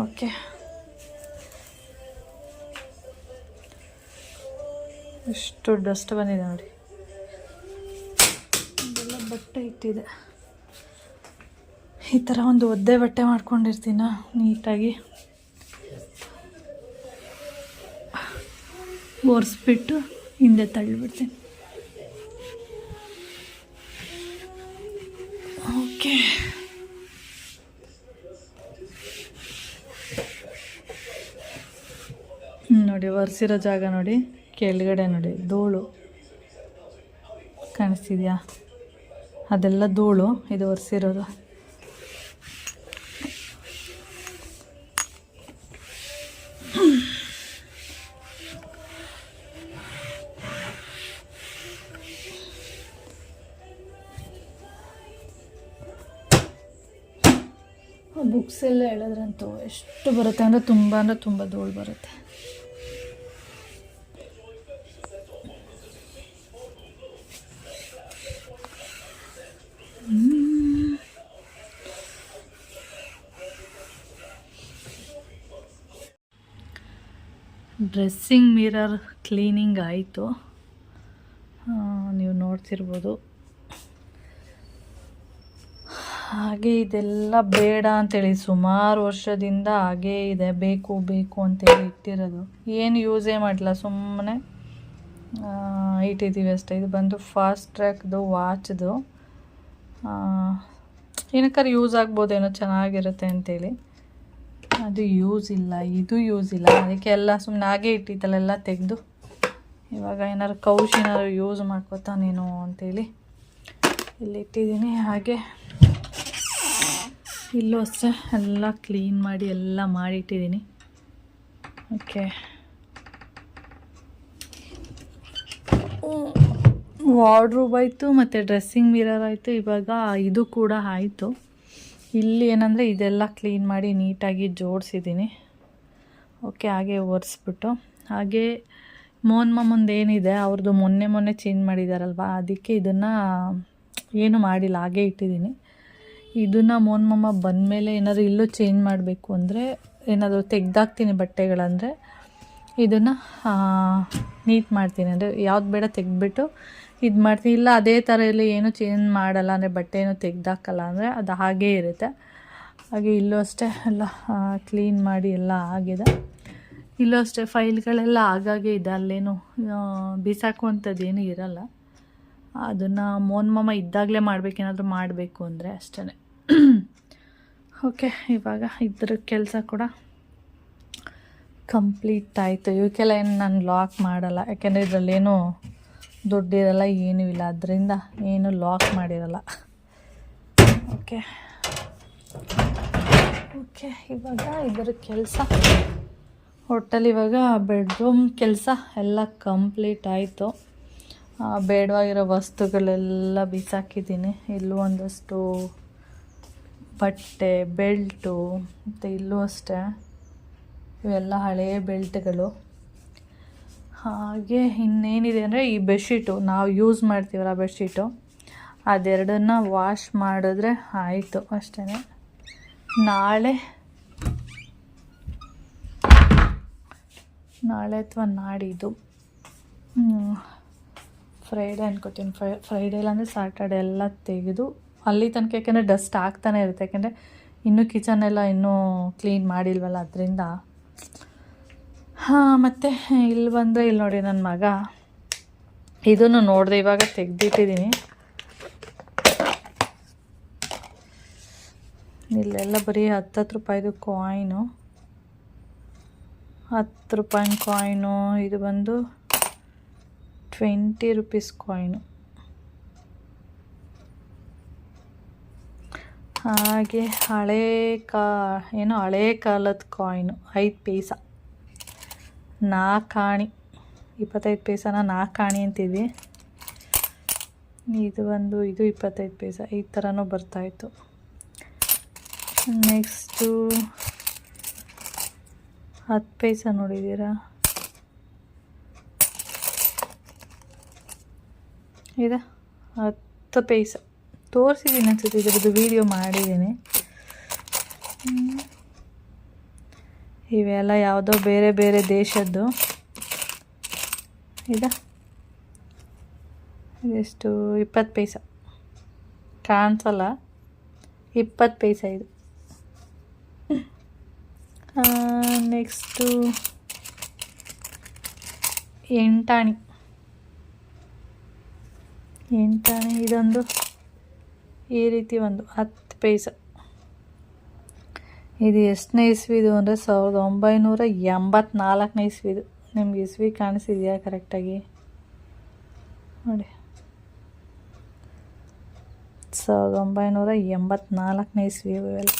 Speaker 1: ಓಕೆ, ಎಷ್ಟು ಡಸ್ಟ್ ಬಂದಿದೆ ನೋಡಿ. ಇದೆಲ್ಲ ಬಟ್ಟೆ ಇಟ್ಟಿದೆ. ಈ ಥರ ಒಂದು ಒದ್ದೆ ಬಟ್ಟೆ ಮಾಡ್ಕೊಂಡಿರ್ತೀನ ನೀಟಾಗಿ ಒರೆಸ್ಬಿಟ್ಟು ಹಿಂದೆ ತಳ್ಳಿಬಿಡ್ತೀನಿ. ಓಕೆ, ನೋಡಿ ಒರೆಸಿರೋ ಜಾಗ ನೋಡಿ, ಕೆಳಗಡೆ ನೋಡಿ ಧೂಳು ಕಾಣಿಸ್ತಿದೆಯಾ? ಅದೆಲ್ಲ ಧೂಳು, ಇದು ಒರೆಸಿರೋದು. ಬುಕ್ಸ್ ಎಲ್ಲ ಹೇಳಿದ್ರಂತೂ ಎಷ್ಟು ಬರುತ್ತೆ ಅಂದರೆ ತುಂಬ ಧೂಳು ಬರುತ್ತೆ. ಡ್ರೆಸ್ಸಿಂಗ್ ಮಿರರ್ ಕ್ಲೀನಿಂಗ್ ಆಯಿತು, ನೀವು ನೋಡ್ತಿರ್ಬೋದು. ಹಾಗೆ ಇದೆಲ್ಲ ಬೇಡ ಅಂತೇಳಿ ಸುಮಾರು ವರ್ಷದಿಂದ ಹಾಗೇ ಇದೆ, ಬೇಕು ಅಂತೇಳಿ ಇಟ್ಟಿರೋದು. ಏನು ಯೂಸೇ ಮಾಡಿಲ್ಲ, ಸುಮ್ಮನೆ ಇಟ್ಟಿದ್ದೀವಿ ಅಷ್ಟೇ. ಇದು ಬಂದು ಫಾಸ್ಟ್ ಟ್ರ್ಯಾಕ್ದು ವಾಚ್ದು, ಏನಕ್ಕಾದ್ರೆ ಯೂಸ್ ಆಗ್ಬೋದೇನೋ, ಚೆನ್ನಾಗಿರುತ್ತೆ ಅಂತೇಳಿ. ಅದು ಯೂಸ್ ಇಲ್ಲ, ಇದು ಯೂಸ್ ಇಲ್ಲ, ಅದಕ್ಕೆ ಎಲ್ಲ ಸುಮ್ಮನೆ ಹಾಗೆ ಇಟ್ಟಿದ್ದಲ್ಲೆಲ್ಲ ತೆಗೆದು ಇವಾಗ ಏನಾದ್ರು ಕೌಶಿನಾದ್ರು ಯೂಸ್ ಮಾಡ್ಕೋತಾನೇನೋ ಅಂತೇಳಿ ಇಲ್ಲಿ ಇಟ್ಟಿದ್ದೀನಿ. ಹಾಗೆ ಇಲ್ಲೂ ಅಷ್ಟೇ ಎಲ್ಲ ಕ್ಲೀನ್ ಮಾಡಿ ಎಲ್ಲ ಮಾಡಿಟ್ಟಿದ್ದೀನಿ. ಓಕೆ, ವಾರ್ಡ್ರೋಬ್ ಆಯಿತು ಮತ್ತು ಡ್ರೆಸ್ಸಿಂಗ್ ಮಿರರ್ ಆಯಿತು. ಇವಾಗ ಇದು ಕೂಡ ಆಯಿತು. ಇಲ್ಲಿ ಏನಂದರೆ ಇದೆಲ್ಲ ಕ್ಲೀನ್ ಮಾಡಿ ನೀಟಾಗಿ ಜೋಡಿಸಿದ್ದೀನಿ. ಓಕೆ, ಹಾಗೆ ಒರೆಸ್ಬಿಟ್ಟು ಹಾಗೆ ಮೋಹನ್ ಮಾಮಂದು ಏನಿದೆ ಅವ್ರದ್ದು ಮೊನ್ನೆ ಚೇಂಜ್ ಮಾಡಿದಾರಲ್ವ, ಅದಕ್ಕೆ ಇದನ್ನು ಏನು ಮಾಡಿಲ್ಲ, ಹಾಗೆ ಇಟ್ಟಿದ್ದೀನಿ. ಇದನ್ನು ಮೋಹನ್ ಮಾಮ ಬಂದಮೇಲೆ ಏನಾದರೂ ಇಲ್ಲೂ ಚೇಂಜ್ ಮಾಡಬೇಕು ಅಂದರೆ, ಏನಾದರೂ ತೆಗ್ದಾಕ್ತೀನಿ ಬಟ್ಟೆಗಳಂದರೆ ಇದನ್ನು ನೀಟ್ ಮಾಡ್ತೀನಿ. ಅಂದರೆ ಯಾವ್ದು ಬೇಡ ತೆಗೆದ್ಬಿಟ್ಟು ಇದು ಮಾಡ್ತೀನಿ. ಇಲ್ಲ ಅದೇ ಥರ ಎಲ್ಲ ಏನೂ ಚೇಂಜ್ ಮಾಡಲ್ಲ ಅಂದರೆ ಬಟ್ಟೆ ಏನೂ ತೆಗ್ದಾಕಲ್ಲ ಅಂದರೆ ಅದು ಹಾಗೇ ಇರುತ್ತೆ. ಹಾಗೆ ಇಲ್ಲೂ ಅಷ್ಟೇ ಎಲ್ಲ ಕ್ಲೀನ್ ಮಾಡಿ ಎಲ್ಲ ಆಗಿದೆ. ಇಲ್ಲೂ ಅಷ್ಟೇ ಫೈಲ್ಗಳೆಲ್ಲ ಆಗಾಗೆ ಇದೆ, ಅಲ್ಲೇನು ಬಿಸಾಕುವಂಥದ್ದೇನೂ ಇರಲ್ಲ. ಅದನ್ನು ಮೋಹನ್ ಮಾಮ ಇದ್ದಾಗಲೇ ಮಾಡಬೇಕೇನಾದರೂ ಮಾಡಬೇಕು ಅಂದರೆ ಅಷ್ಟೇ. ಓಕೆ, ಇವಾಗ ಇದ್ರ ಕೆಲಸ ಕೂಡ ಕಂಪ್ಲೀಟ್ ಆಯಿತು. ಇವಕ್ಕೆಲ್ಲ ಏನು ನಾನು ಲಾಕ್ ಮಾಡಲ್ಲ, ಯಾಕೆಂದರೆ ಇದರಲ್ಲೇನು ದುಡ್ಡಿರಲ್ಲ, ಏನೂ ಇಲ್ಲ, ಅದರಿಂದ ಏನು ಲಾಕ್ ಮಾಡಿರಲ್ಲ. ಓಕೆ, ಇವಾಗ ಇದರ ಕೆಲಸ ಒಟ್ಟಲ್ಲಿ ಇವಾಗ ಬೆಡ್ರೂಮ್ ಕೆಲಸ ಎಲ್ಲ ಕಂಪ್ಲೀಟ್ ಆಯಿತು. ಬೇಡವಾಗಿರೋ ವಸ್ತುಗಳೆಲ್ಲ ಬಿಸಾಕಿದ್ದೀನಿ. ಇಲ್ಲೂ ಒಂದಷ್ಟು ಬಟ್ಟೆ, ಬೆಲ್ಟು, ಮತ್ತು ಇಲ್ಲೂ ಅಷ್ಟೇ ಇವೆಲ್ಲ ಹಳೆಯ ಬೆಲ್ಟ್ಗಳು. ಹಾಗೆ ಇನ್ನೇನಿದೆ ಅಂದರೆ ಈ ಬೆಡ್ಶೀಟು, ನಾವು ಯೂಸ್ ಮಾಡ್ತೀವಲ್ಲ ಬೆಡ್ಶೀಟು, ಅದೆರಡನ್ನ ವಾಶ್ ಮಾಡಿದ್ರೆ ಆಯಿತು ಅಷ್ಟೇ. ನಾಳೆ ಅಥವಾ ನಾಡಿದ್ದು ಫ್ರೈಡೇ ಅನ್ಕೋತೀನಿ, ಫ್ರೈಡೇ ಇಲ್ಲಾಂದರೆ ಸಾಟರ್ಡೆ ಎಲ್ಲ ತೆಗೆದು ಅಲ್ಲಿ ತನಕ, ಯಾಕೆಂದರೆ ಡಸ್ಟ್ ಆಗ್ತಾನೆ ಇರುತ್ತೆ. ಯಾಕೆಂದರೆ ಇನ್ನೂ ಕಿಚನ್ ಎಲ್ಲ ಇನ್ನೂ ಕ್ಲೀನ್ ಮಾಡಿಲ್ವಲ್ಲ, ಅದರಿಂದ ಹಾಂ, ಮತ್ತು ಇಲ್ಲಿ ಬಂದರೆ ಇಲ್ಲಿ ನೋಡಿ ನನ್ನ ಮಗ ಇದನ್ನು ನೋಡಿದೆ, ಇವಾಗ ತೆಗೆದಿಟ್ಟಿದ್ದೀನಿ. ಇಲ್ಲೆಲ್ಲ ಬರೀ 10 ರೂಪಾಯಿದು ಕಾಯಿನು, 10 ರೂಪಾಯಿನ ಕಾಯಿನು. ಇದು ಬಂದು 20 ರುಪೀಸ್ ಕಾಯಿನು. ಹಾಗೆ ಹಳೇ ಕಾಲದ ಕಾಯಿನು 5 ಪೈಸಾ, 4 ಆಣಿ. 25 ಪೈಸಾನ 4 ಆಣಿ ಅಂತಿದ್ವಿ. ಇದು 25 ಪೈಸಾ, ಈ ಥರನೂ ಬರ್ತಾಯಿತ್ತು. ನೆಕ್ಸ್ಟು 10 ಪೈಸಾ ನೋಡಿದ್ದೀರಾ, ಇದು 10 ಪೈಸಾ ತೋರಿಸಿದ್ದೀನಿ ಅನ್ಸುತ್ತೆ, ಇದ್ರದ್ದು ವಿಡಿಯೋ ಮಾಡಿದ್ದೀನಿ. ಇವೆಲ್ಲ ಯಾವುದೋ ಬೇರೆ ಬೇರೆ ದೇಶದ್ದು. ಇದೆಷ್ಟು 20 ಪೈಸಾ, ಕಾಣಿಸಲ್ಲ, 20 ಪೈಸಾ ಇದು. ನೆಕ್ಸ್ಟು 8 ಆಣಿ, ಇದೊಂದು ಈ ರೀತಿ ಒಂದು 10 ಪೈಸಾ. ಇದು ಎಷ್ಟನೇ ಇಸ್ವಿದು ಅಂದರೆ 1984ನೇ ಇಸ್ವಿದು. ನಿಮ್ಗೆ ಇಸ್ವಿ ಕಾಣಿಸಿದೆಯಾ ಕರೆಕ್ಟಾಗಿ ನೋಡಿ, 1984ನೇ ಇಸ್ವಿ ಇವೆಲ್ಲ.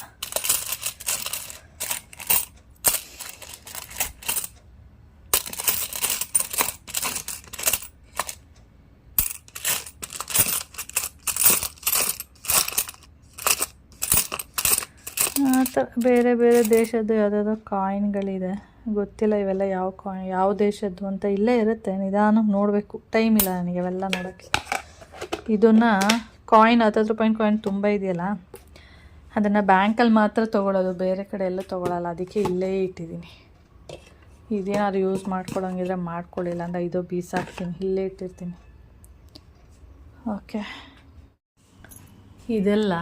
Speaker 1: ಆ ಥರ ಬೇರೆ ಬೇರೆ ದೇಶದ್ದು ಯಾವುದಾದ್ರು ಕಾಯಿನ್ಗಳಿದೆ, ಗೊತ್ತಿಲ್ಲ ಇವೆಲ್ಲ ಯಾವ ದೇಶದ್ದು ಅಂತ. ಇಲ್ಲೇ ಇರುತ್ತೆ, ನಿಧಾನಕ್ಕೆ ನೋಡಬೇಕು, ಟೈಮ್ ಇಲ್ಲ ನನಗೆ ಅವೆಲ್ಲ ನೋಡೋಕ್ಕೆ. ಇದನ್ನು ಕಾಯಿನ್ 10 ರೂಪಾಯಿನ ಕಾಯಿನ್ ತುಂಬ ಇದೆಯಲ್ಲ, ಅದನ್ನು ಬ್ಯಾಂಕಲ್ಲಿ ಮಾತ್ರ ತೊಗೊಳ್ಳೋದು, ಬೇರೆ ಕಡೆ ಎಲ್ಲ ತೊಗೊಳ್ಳಲ್ಲ. ಅದಕ್ಕೆ ಇಲ್ಲೇ ಇಟ್ಟಿದ್ದೀನಿ. ಇದೇನಾದ್ರು ಯೂಸ್ ಮಾಡ್ಕೊಳ್ಳೋಂಗಿದ್ರೆ ಮಾಡ್ಕೊಳ್ಳಿಲ್ಲ ಅಂದರೆ ಇದು ಬೀಸಾಕ್ತೀನಿ, ಇಲ್ಲೇ ಇಟ್ಟಿರ್ತೀನಿ. ಓಕೆ, ಇದೆಲ್ಲ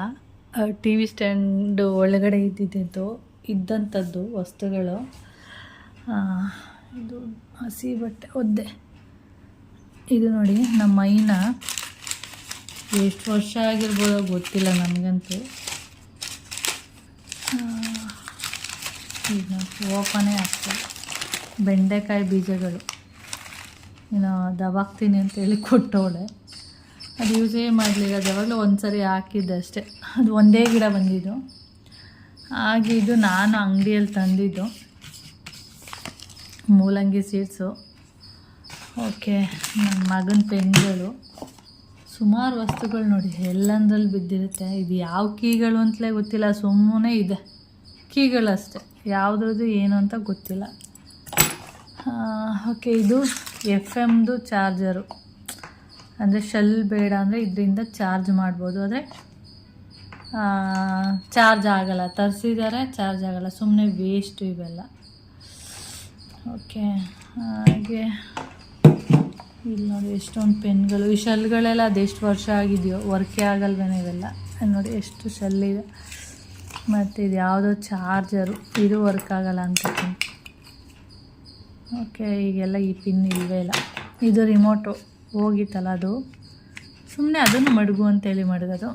Speaker 1: ಟಿ ವಿ ಸ್ಟ್ಯಾಂಡು ಒಳಗಡೆ ಇದ್ದಂಥದ್ದು ವಸ್ತುಗಳು. ಇದು ಹಸಿ ಬಟ್ಟೆ ಒದ್ದೆ. ಇದು ನೋಡಿ, ನಮ್ಮ ಮೈನ ಎಷ್ಟು ವರ್ಷ ಆಗಿರ್ಬೋದೋ ಗೊತ್ತಿಲ್ಲ ನನಗಂತೂ. ಈಗ ಓಪನೇ ಆಗ್ತದೆ. ಬೆಂಡೆಕಾಯಿ ಬೀಜಗಳು ಇನ್ನು ದಬಾಕ್ತೀನಿ ಅಂತೇಳಿ ಕೊಟ್ಟವಳೆ, ಅದು ಯೂಸೇ ಮಾಡಲಿಲ್ಲ. ಯಾವಾಗಲೂ ಒಂದು ಸರಿ ಹಾಕಿದ್ದೆ ಅಷ್ಟೇ, ಅದು ಒಂದೇ ಗಿಡ ಬಂದಿದ್ದು. ಹಾಗೆ ಇದು ನಾನು ಅಂಗಡಿಯಲ್ಲಿ ತಂದಿದ್ದು ಮೂಲಂಗಿ ಸೀಡ್ಸು. ಓಕೆ, ನನ್ನ ಮಗನ ಪೆನ್ಗಳು, ಸುಮಾರು ವಸ್ತುಗಳು ನೋಡಿ ಎಲ್ಲಂದ್ರಲ್ಲಿ ಬಿದ್ದಿರುತ್ತೆ. ಇದು ಯಾವ ಕೀಗಳು ಅಂತಲೇ ಗೊತ್ತಿಲ್ಲ, ಸುಮ್ಮನೆ ಇದೆ ಕೀಗಳಷ್ಟೇ, ಯಾವುದ್ರದ್ದು ಏನು ಅಂತ ಗೊತ್ತಿಲ್ಲ. ಓಕೆ, ಇದು FM ಚಾರ್ಜರು, ಅಂದರೆ ಶೆಲ್ ಬೇಡ ಅಂದರೆ ಇದರಿಂದ ಚಾರ್ಜ್ ಮಾಡ್ಬೋದು. ಆದರೆ ಚಾರ್ಜ್ ಆಗಲ್ಲ, ತರಿಸಿದ್ದಾರೆ ಚಾರ್ಜ್ ಆಗಲ್ಲ, ಸುಮ್ಮನೆ ವೇಸ್ಟು ಇವೆಲ್ಲ. ಓಕೆ, ಹಾಗೆ ಇಲ್ಲಿ ನೋಡಿ ಎಷ್ಟೊಂದು ಪೆನ್ಗಳು. ಈ ಶೆಲ್ಗಳೆಲ್ಲ ಅದೆಷ್ಟು ವರ್ಷ ಆಗಿದೆಯೋ, ವರ್ಕೇ ಆಗಲ್ವೇನೋ ಇವೆಲ್ಲ. ನೋಡಿ ಎಷ್ಟು ಶೆಲ್ಲಿದೆ. ಮತ್ತು ಇದು ಯಾವುದೋ ಚಾರ್ಜರು, ಇದು ವರ್ಕ್ ಆಗಲ್ಲ ಅನ್ಕೋತೀನಿ. ಓಕೆ, ಈಗೆಲ್ಲ ಈ ಪಿನ್ ಇಲ್ಲವೇ ಇಲ್ಲ. ಇದು ರಿಮೋಟು ಹೋಗಿತ್ತಲ್ಲ, ಅದು ಸುಮ್ಮನೆ ಅದನ್ನು ಮಡಗು ಅಂತೇಳಿ ಮಡಗೋದು.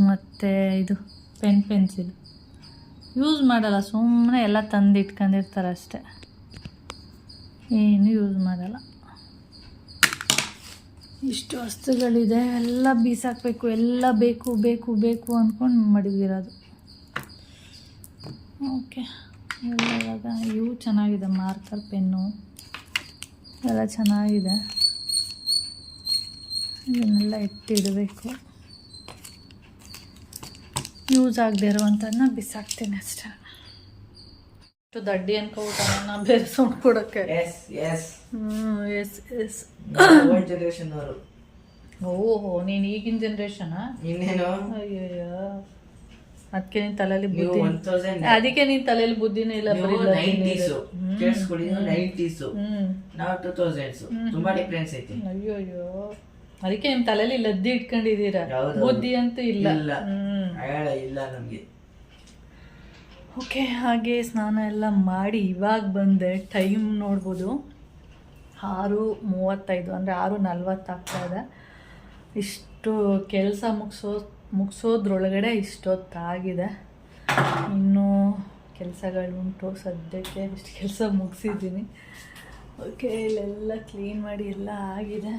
Speaker 1: ಮತ್ತು ಇದು ಪೆನ್ಸಿಲ್ ಯೂಸ್ ಮಾಡಲ್ಲ, ಸುಮ್ಮನೆ ಎಲ್ಲ ತಂದು ಇಟ್ಕೊಂಡಿರ್ತಾರೆ ಅಷ್ಟೆ, ಏನು ಯೂಸ್ ಮಾಡಲ್ಲ. ಇಷ್ಟು ವಸ್ತುಗಳಿದೆ, ಎಲ್ಲ ಬೀಸಾಕಬೇಕು, ಎಲ್ಲ ಬೇಕು ಬೇಕು ಬೇಕು ಅಂದ್ಕೊಂಡು ಮಡಗಿರೋದು. ಓಕೆ, ಎಲ್ಲ ಇವಾಗ ಇವು ಚೆನ್ನಾಗಿದೆ, ಮಾರ್ಕರ್ ಪೆನ್ನು ಎಲ್ಲ ಚೆನ್ನಾಗಿದೆ. ಇದನ್ನೆಲ್ಲ ಎತ್ತಿಡಬೇಕು, ಯೂಸ್ ಆಗದೆ ಇರುವಂಥದ್ದನ್ನ ಬಿಸಾಕ್ತೀನಿ ಅಷ್ಟೇ. ಇಷ್ಟು ದಡ್ಡಿ ಅನ್ಕೋಬಿಟ್ಟ ನಾನು ಬೇರೆ ಸೌಂಡ್ ಕೊಡೋಕ್ಕೆ. ಎಸ್
Speaker 2: ಜನರೇಷನ್ ಅವರು.
Speaker 1: ಓಹೋ, ನೀನು ಈಗಿನ ಜನರೇಷನಾ?
Speaker 2: ಇನ್ನೇನು,
Speaker 1: ಅಯ್ಯಯ್ಯೋ, ಅದಕ್ಕೆ ನಿನ್ನ ತಲೆಯಲ್ಲಿ ಬುದ್ಧಿ, ಅದಕ್ಕೆ ನಿನ್ನ ತಲೆಯಲ್ಲಿ ಬುದ್ಧಿನೇ ಇಲ್ಲ.
Speaker 2: ನಾವು 2000s, ತುಂಬಾ ಡಿಫರೆನ್ಸ್ ಐತಿ.
Speaker 1: ಅಯ್ಯೋಯ್ಯೋ, ಅದಕ್ಕೆ ನಿಮ್ಮ ತಲೆಯಲ್ಲಿ ಲದ್ದಿ ಇಟ್ಕೊಂಡಿದ್ದೀರಾ, ಬುದ್ಧಿ ಅಂತೂ ಇಲ್ಲ.
Speaker 2: ಇಲ್ಲ ನಮ್ಗೆ.
Speaker 1: ಓಕೆ, ಹಾಗೆ ಸ್ನಾನ ಎಲ್ಲ ಮಾಡಿ ಇವಾಗ ಬಂದೆ. ಟೈಮ್ ನೋಡ್ಬೋದು 6:35 ಅಂದರೆ 6:40 ಆಗ್ತಾಯಿದೆ. ಇಷ್ಟು ಕೆಲಸ ಮುಗಿಸೋದ್ರೊಳಗಡೆ ಇಷ್ಟೊತ್ತಾಗಿದೆ. ಇನ್ನೂ ಕೆಲಸಗಳುಂಟು. ಸದ್ಯಕ್ಕೆ ಇಷ್ಟು ಕೆಲಸ ಮುಗಿಸಿದ್ದೀನಿ. ಓಕೆ, ಇಲ್ಲೆಲ್ಲ ಕ್ಲೀನ್ ಮಾಡಿ ಎಲ್ಲ ಆಗಿದೆ.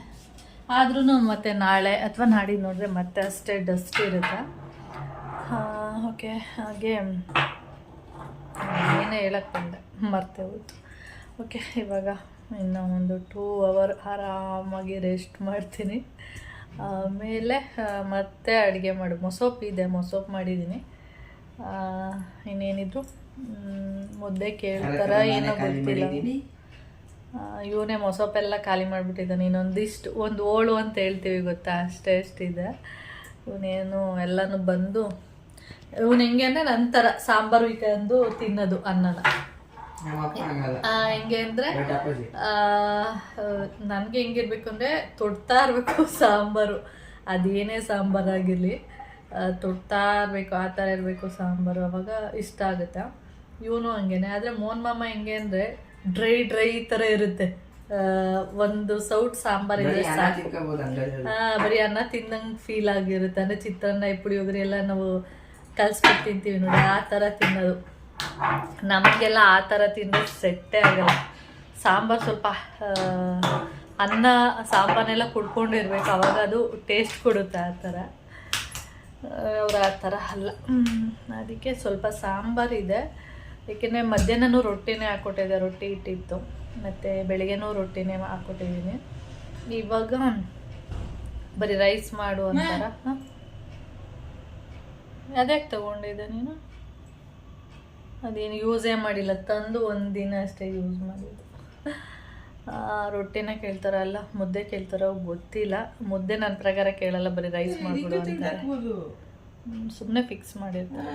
Speaker 1: ಆದ್ರೂ ಮತ್ತೆ ನಾಳೆ ಅಥವಾ ನಾಡಿದ್ದು ನೋಡಿದ್ರೆ ಮತ್ತೆ ಅಷ್ಟೇ ಡಸ್ಟ್ ಇರುತ್ತೆ. ಓಕೆ, ಹಾಗೆ ಏನೇ ಹೇಳಕ್ಕೆ ಬಂದೆ ಮರ್ತೇ ಹೋಯ್ತು. ಓಕೆ, ಇವಾಗ ಇನ್ನು ಒಂದು 2 hour ಆರಾಮಾಗಿ ರೆಸ್ಟ್ ಮಾಡ್ತೀನಿ. ಆಮೇಲೆ ಮತ್ತೆ ಅಡುಗೆ ಮೊಸೊಪ್ಪು ಇದೆ, ಮೊಸೊಪ್ಪು ಮಾಡಿದ್ದೀನಿ. ಇನ್ನೇನಿದ್ರು ಮುದ್ದೆ ಕೇಳ್ತಾರ ಏನೋ ಗೊತ್ತಿಲ್ಲ. ಇವನೇ ಮೊಸೊಪ್ಪೆಲ್ಲ ಖಾಲಿ ಮಾಡಿಬಿಟ್ಟಿದ್ದಾನೆ. ಒಂದು ಓಳು ಅಂತ ಹೇಳ್ತೀವಿ ಗೊತ್ತಾ, ಅಷ್ಟೇ ಇವನೇನು ಎಲ್ಲನೂ ಬಂದು ಇವನು ಹೆಂಗೆ ಅಂದರೆ ನಂತರ ಸಾಂಬಾರು ಇಕ್ಕಂದು ತಿನ್ನೋದು ಅನ್ನನ. ಹೆಂಗೆ ಅಂದರೆ ನನಗೆ ಹೆಂಗಿರ್ಬೇಕು ಅಂದರೆ ತೊಡ್ತಾ ಇರಬೇಕು ಸಾಂಬಾರು. ಅದೇನೇ ಸಾಂಬಾರಾಗಿರಲಿ ತೊಡ್ತಾ ಇರಬೇಕು, ಆ ಥರ ಇರಬೇಕು ಸಾಂಬಾರು. ಅವಾಗ ಇಷ್ಟ ಆಗುತ್ತೆ. ಇವನು ಹಂಗೇನೆ. ಆದರೆ ಮೋಹನ್ ಮಾಮ ಹೆಂಗೆ ಅಂದರೆ ಡ್ರೈ ಥರ ಇರುತ್ತೆ. ಒಂದು ಸೌಟ್ ಸಾಂಬಾರು ಇದ್ರೆ ಸಾಕು, ಬರೀ ಅನ್ನ ತಿಂದಂಗೆ ಫೀಲ್ ಆಗಿರುತ್ತೆ. ಅಂದರೆ ಚಿತ್ರಾನ್ನ, ಪುಳಿಯೋಗರೆ ಎಲ್ಲ ನಾವು ಕಲ್ಸ್ಬಿಟ್ಟು ತಿಂತೀವಿ ನೋಡಿ, ಆ ಥರ ತಿನ್ನೋದು. ನಮಗೆಲ್ಲ ಆ ಥರ ತಿಂದ್ರೆ ಸೆಟ್ಟೇ ಆಗಲ್ಲ. ಸಾಂಬಾರು ಸ್ವಲ್ಪ ಅನ್ನ ಸಾಂಬಾರನ್ನೆಲ್ಲ ಕುಡ್ಕೊಂಡಿರ್ಬೇಕು, ಅವಾಗ ಅದು ಟೇಸ್ಟ್ ಕೊಡುತ್ತೆ. ಆ ಥರ ಅವ್ರು ಆ ಥರ ಅಲ್ಲ. ಅದಕ್ಕೆ ಸ್ವಲ್ಪ ಸಾಂಬಾರಿದೆ. ಏಕೆಂದರೆ ಮಧ್ಯಾಹ್ನನೂ ರೊಟ್ಟಿನೇ ಹಾಕ್ಕೊಟ್ಟಿದ್ದೆ, ರೊಟ್ಟಿ ಇಟ್ಟಿತ್ತು. ಮತ್ತು ಬೆಳಗ್ಗೆನೂ ರೊಟ್ಟಿನೇ ಹಾಕ್ಕೊಟ್ಟಿದ್ದೀನಿ. ಇವಾಗ ಬರೀ ರೈಸ್ ಮಾಡು ಅಂತಾರ. ಅದ್ಯಾಕೆ ತಗೊಂಡಿದ್ದೆ ನೀನು? ಅದೇನು ಯೂಸೇ ಮಾಡಿಲ್ಲ, ತಂದು ಒಂದು ದಿನ ಅಷ್ಟೇ ಯೂಸ್ ಮಾಡಿದ್ದು. ರೊಟ್ಟಿನ ಕೇಳ್ತಾರಲ್ಲ, ಮುದ್ದೆ ಕೇಳ್ತಾರೋ ಗೊತ್ತಿಲ್ಲ. ಮುದ್ದೆ ನನ್ನ ಪ್ರಕಾರ ಕೇಳಲ್ಲ, ಬರೀ ರೈಸ್ ಮಾಡ್ಬಿಡು ಅಂತಾರೆ. ಸುಮ್ಮನೆ ಫಿಕ್ಸ್ ಮಾಡಿರ್ತಾರೆ.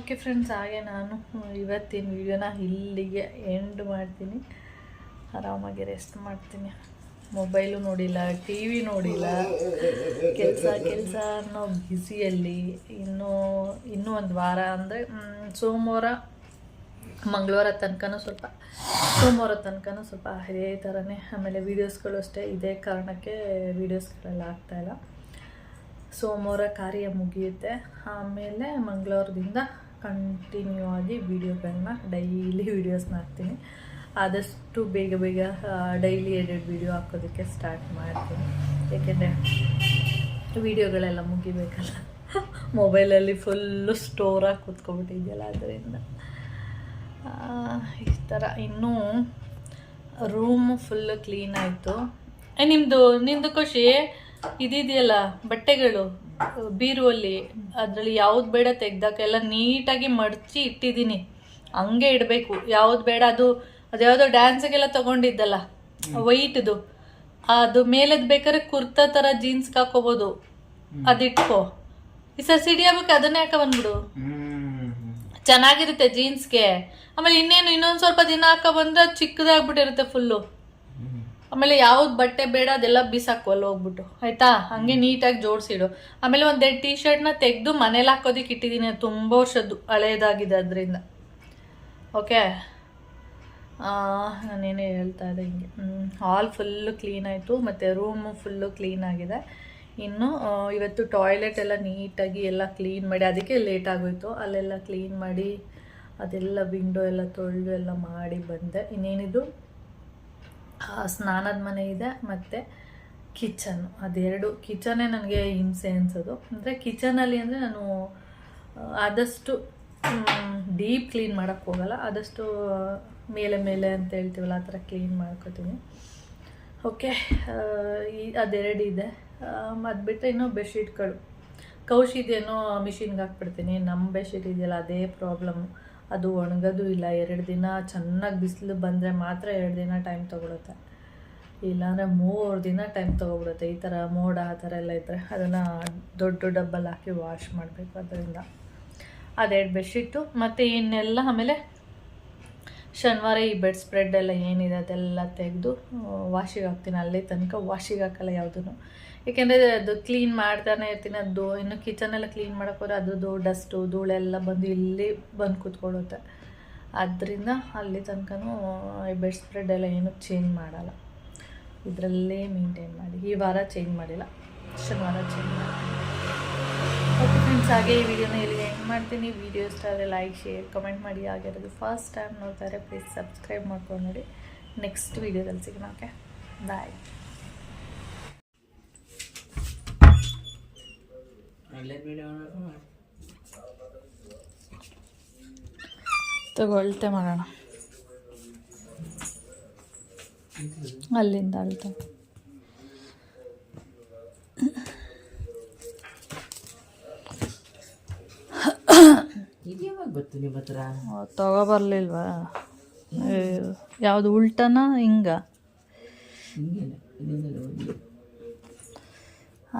Speaker 1: ಓಕೆ ಫ್ರೆಂಡ್ಸ್, ಹಾಗೆ ನಾನು ಇವತ್ತಿನ ವಿಡಿಯೋನ ಇಲ್ಲಿಗೆ ಎಂಡ್ ಮಾಡ್ತೀನಿ. ಆರಾಮಾಗಿ ರೆಸ್ಟ್ ಮಾಡ್ತೀನಿ. ಮೊಬೈಲು ನೋಡಿಲ್ಲ, ಟಿ ವಿ ನೋಡಿಲ್ಲ, ಕೆಲಸ ಅನ್ನೋ ಬ್ಯುಸಿಯಲ್ಲಿ. ಇನ್ನೂ ಒಂದು ವಾರ ಅಂದರೆ ಸೋಮವಾರ ಮಂಗಳವಾರ ತನಕನೂ ಸ್ವಲ್ಪ ಇದೇ ಥರನೇ. ಆಮೇಲೆ ವೀಡಿಯೋಸ್ಗಳು ಅಷ್ಟೇ, ಇದೇ ಕಾರಣಕ್ಕೆ ವೀಡಿಯೋಸ್ಗಳೆಲ್ಲ ಆಗ್ತಾಯಿಲ್ಲ. ಸೋಮವಾರ ಕಾರ್ಯ ಮುಗಿಯುತ್ತೆ. ಆಮೇಲೆ ಮಂಗಳವಾರದಿಂದ ಕಂಟಿನ್ಯೂ ಆಗಿ ವೀಡಿಯೋಗಳನ್ನ ಡೈಲಿ ವೀಡಿಯೋಸ್ನ ಹಾಕ್ತೀನಿ. ಆದಷ್ಟು ಬೇಗ ಡೈಲಿ ಎಡಿಟ್ ವೀಡಿಯೋ ಹಾಕೋದಕ್ಕೆ ಸ್ಟಾರ್ಟ್ ಮಾಡ್ತೀನಿ. ಏಕೆಂದರೆ ವೀಡಿಯೋಗಳೆಲ್ಲ ಮುಗಿಬೇಕಲ್ಲ, ಮೊಬೈಲಲ್ಲಿ ಫುಲ್ಲು ಸ್ಟೋರಾಗಿ ಕೂತ್ಕೊಬಿಟ್ಟಿದೆಯಲ್ಲ, ಅದರಿಂದ ಈ ಥರ. ಇನ್ನೂ ರೂಮು ಫುಲ್ಲು ಕ್ಲೀನ್ ಆಯಿತು. ನಿಮ್ಮದು ಖುಷಿ ಇದೆಯಲ್ಲ ಬಟ್ಟೆಗಳು ಬೀರುವಲ್ಲಿ, ಅದರಲ್ಲಿ ಯಾವ್ದು ಬೇಡ ತೆಗ್ದಾಕೆಲ್ಲ ನೀಟಾಗಿ ಮಡಚಿ ಇಟ್ಟಿದ್ದೀನಿ. ಹಂಗೆ ಇಡಬೇಕು, ಯಾವ್ದು ಬೇಡ. ಅದ್ಯಾವುದೋ ಡ್ಯಾನ್ಸಿಗೆಲ್ಲ ತೊಗೊಂಡಿದ್ದಲ್ಲ ವೈಟ್ದು, ಅದು ಮೇಲದ್ದು ಬೇಕಾದ್ರೆ ಕುರ್ತಾ ಥರ ಜೀನ್ಸ್ಗೆ ಹಾಕೋಬೋದು, ಅದಿಟ್ಕೋ. ಈ ಸರ್ ಸಿಡಿಯಾಗಬೇಕು, ಅದನ್ನೇ ಹಾಕ ಬಂದ್ಬಿಡು, ಚೆನ್ನಾಗಿರುತ್ತೆ ಜೀನ್ಸ್ಗೆ. ಆಮೇಲೆ ಇನ್ನೊಂದು ಸ್ವಲ್ಪ ದಿನ ಹಾಕ ಬಂದ್ರೆ ಚಿಕ್ಕದಾಗ್ಬಿಟ್ಟಿರುತ್ತೆ ಫುಲ್ಲು. ಆಮೇಲೆ ಯಾವ್ದು ಬಟ್ಟೆ ಬೇಡ ಅದೆಲ್ಲ ಬಿಸಾಕುವಲ್ಲ ಹೋಗ್ಬಿಟ್ಟು, ಆಯಿತಾ? ಹಂಗೆ ನೀಟಾಗಿ ಜೋಡಿಸಿಡು. ಆಮೇಲೆ ಒಂದೆರಡು ಟೀ ಶರ್ಟ್ನ ತೆಗೆದು ಮನೇಲಿ ಹಾಕೋದಕ್ಕೆ ಇಟ್ಟಿದ್ದೀನಿ, ತುಂಬ ವರ್ಷದ್ದು ಹಳೇದಾಗಿದೆ ಅದರಿಂದ. ಓಕೆ, ನಾನೇನೇ ಹೇಳ್ತಾ ಇದ್ದೆ, ಹಿಂಗೆ ಹಾಲ್ ಫುಲ್ಲು ಕ್ಲೀನ್ ಆಯಿತು. ಮತ್ತು ರೂಮು ಫುಲ್ಲು ಕ್ಲೀನ್ ಆಗಿದೆ. ಇನ್ನು ಇವತ್ತು ಟಾಯ್ಲೆಟ್ ಎಲ್ಲ ನೀಟಾಗಿ ಎಲ್ಲ ಕ್ಲೀನ್ ಮಾಡಿ, ಅದಕ್ಕೆ ಲೇಟ್ ಆಗೋಯ್ತು. ಅಲ್ಲೆಲ್ಲ ಕ್ಲೀನ್ ಮಾಡಿ ಅದೆಲ್ಲ ವಿಂಡೋ ಎಲ್ಲ ತೊಳೆದು ಎಲ್ಲ ಮಾಡಿ ಬಂದೆ. ಇನ್ನೇನಿದು ಸ್ನಾನದ ಮನೆ ಇದೆ ಮತ್ತು ಕಿಚನ್ನು, ಅದೆರಡು. ಕಿಚನ್ನೇ ನನಗೆ ಹಿಂಸೆ ಅನ್ಸೋದು. ಅಂದರೆ ಕಿಚನಲ್ಲಿ ಅಂದರೆ ನಾನು ಆದಷ್ಟು ಡೀಪ್ ಕ್ಲೀನ್ ಮಾಡೋಕ್ಕೆ ಹೋಗಲ್ಲ, ಆದಷ್ಟು ಮೇಲೆ ಅಂತ ಹೇಳ್ತೀವಲ್ಲ ಆ ಥರ ಕ್ಲೀನ್ ಮಾಡ್ಕೋತೀನಿ. ಓಕೆ, ಅದೆರಡಿದೆ. ಅದು ಬಿಟ್ಟರೆ ಇನ್ನೂ ಬೆಡ್ಶೀಟ್ಗಳು ಕೌಶಿದೇನೋ ಮಿಷಿನ್ಗೆ ಹಾಕ್ಬಿಡ್ತೀನಿ. ನಮ್ಮ ಬೆಡ್ಶೀಟ್ ಇದೆಯಲ್ಲ ಅದೇ ಪ್ರಾಬ್ಲಮ್ಮು, ಅದು ಒಣಗೋದು ಇಲ್ಲ. 2 ದಿನ ಚೆನ್ನಾಗಿ ಬಿಸಿಲು ಬಂದರೆ ಮಾತ್ರ 2 ದಿನ ಟೈಮ್ ತೊಗೊಳುತ್ತೆ, ಇಲ್ಲಾಂದರೆ 3 ದಿನ ಟೈಮ್ ತೊಗೊಬಿಡುತ್ತೆ. ಈ ಥರ ಮೋಡ ಆ ಥರ ಎಲ್ಲ ಇದ್ದರೆ ಅದನ್ನು ದೊಡ್ಡ ಡಬ್ಬಲ್ಲಿ ಹಾಕಿ ವಾಶ್ ಮಾಡಬೇಕು. ಅದರಿಂದ ಅದೆರಡು ಬೆಡ್ಶೀಟು. ಮತ್ತು ಇನ್ನೆಲ್ಲ ಆಮೇಲೆ ಶನಿವಾರ ಈ ಬೆಡ್ ಸ್ಪ್ರೆಡ್ ಎಲ್ಲ ಏನಿದೆ ಅದೆಲ್ಲ ತೆಗೆದು ವಾಶಿಗೆ ಹಾಕ್ತೀನಿ. ಅಲ್ಲಿ ತನಕ ವಾಶಿಗೆ ಹಾಕಲ್ಲ ಯಾವುದೂ, ಏಕೆಂದರೆ ಅದು ಕ್ಲೀನ್ ಮಾಡ್ತಾನೆ ಇರ್ತೀನಿ. ಅದು ಇನ್ನು ಕಿಚನೆಲ್ಲ ಕ್ಲೀನ್ ಮಾಡೋಕೆ ಹೋದ್ರೆ ಅದ್ರದ್ದು ಡಸ್ಟು ಧೂಳೆಲ್ಲ ಬಂದು ಇಲ್ಲಿ ಬಂದು ಕೂತ್ಕೊಳ್ಳುತ್ತೆ. ಆದ್ದರಿಂದ ಅಲ್ಲಿ ತನಕನೂ ಈ ಬೆಡ್ ಸ್ಪ್ರೆಡ್ ಎಲ್ಲ ಏನೂ ಚೇಂಜ್ ಮಾಡಲ್ಲ, ಇದರಲ್ಲೇ ಮೇಂಟೈನ್ ಮಾಡಿ. ಈ ವಾರ ಚೇಂಜ್ ಮಾಡಿಲ್ಲ, ಶನಿವಾರ ಚೇಂಜ್ ಮಾಡಿ. ಓಕೆ ಫ್ರೆಂಡ್ಸ್, ಹಾಗೆ ಈ ವಿಡಿಯೋನ ಇಲ್ಲಿಗೆ ಎಂಡ್ ಮಾಡ್ತೀನಿ. ವಿಡಿಯೋ ಇಷ್ಟ ಆದರೆ ಲೈಕ್, ಶೇರ್, ಕಮೆಂಟ್ ಮಾಡಿ. ಆಗಿರೋದು ಫಸ್ಟ್ ಟೈಮ್ ನೋಡ್ತಾರೆ ಪ್ಲೀಸ್ ಸಬ್ಸ್ಕ್ರೈಬ್ ಮಾಡ್ಕೊಂಡು ನೋಡಿ. ನೆಕ್ಸ್ಟ್ ವೀಡಿಯೋದಲ್ಲಿ ಸಿಗೋಣ. ಓಕೆ, ಬಾಯ್. ತಗೊಳ್ತೆ ಮಾಡೋಣ ಅಲ್ಲಿಂದ ಅಳ್ತೆ. ತಗೊಬರ್ಲಿಲ್ವಾ? ಯಾವುದು ಉಲ್ಟನ ಹಿಂಗ?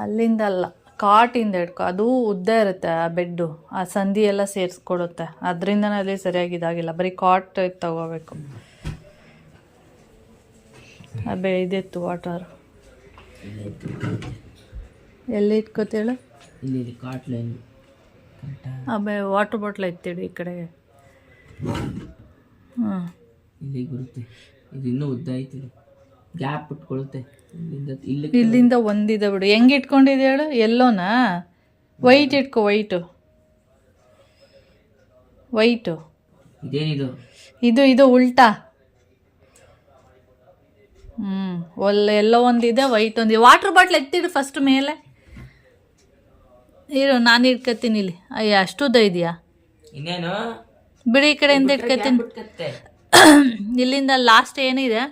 Speaker 1: ಅಲ್ಲಿಂದ ಅಲ್ಲ, ಕಾಟಿಂದ ಹಿಡ್ಕೊ. ಅದು ಉದ್ದ ಇರುತ್ತೆ ಆ ಬೆಡ್ಡು, ಆ ಸಂಧಿ ಎಲ್ಲ ಸೇರಿಸ್ಕೊಡುತ್ತೆ. ಅದರಿಂದನೇ ಅಲ್ಲಿ ಸರಿಯಾಗಿ ಇದಾಗಿಲ್ಲ. ಬರೀ ಕಾಟ್ ತಗೋಬೇಕು. ಇದಿತ್ತು ವಾಟರ್ ಎಲ್ಲಿ ಇಟ್ಕೋತೇಳು? ವಾಟರ್ ಬಾಟ್ಲ್ ಎತ್ತಿಡು ಈ ಕಡೆ. ಹಾಂ,
Speaker 2: ಇಲ್ಲಿಗೆ ಬರುತ್ತೆ. ಇದು ಇನ್ನೂ ಉದ್ದ ಐತಿ, ಗ್ಯಾಪ್ ಇಟ್ಕೊಳುತ್ತೆ.
Speaker 1: ಇಲ್ಲಿಂದ ಒಂದಿದೆ ಬಿಡು. ಹೆಂಗೆ ಇಟ್ಕೊಂಡಿದೆ ಹೇಳು? ಎಲ್ಲೋನಾ? ವೈಟ್ ಇಟ್ಕೊ, ವೈಟು.
Speaker 2: ಇದೇನಿದು?
Speaker 1: ಇದು ಉಲ್ಟಾ. ಎಲ್ಲೋ ಒಂದಿದೆ, ವೈಟ್ ಒಂದಿದೆ. ವಾಟರ್ ಬಾಟ್ಲ್ ಎತ್ತಿಡು ಫಸ್ಟ್ ಮೇಲೆ. ಇರು, ನಾನು ಇಟ್ಕೊತೀನಿ ಇಲ್ಲಿ. ಅಯ್ಯ, ಅಷ್ಟುದ್ದ ಇದೆಯಾ?
Speaker 2: ಇನ್ನೇನು
Speaker 1: ಬಿಡಿ, ಈ ಕಡೆಯಿಂದ ಇಟ್ಕೊತೀನಿ. ಇಲ್ಲಿಂದ ಲಾಸ್ಟ್ ಏನಿದೆ?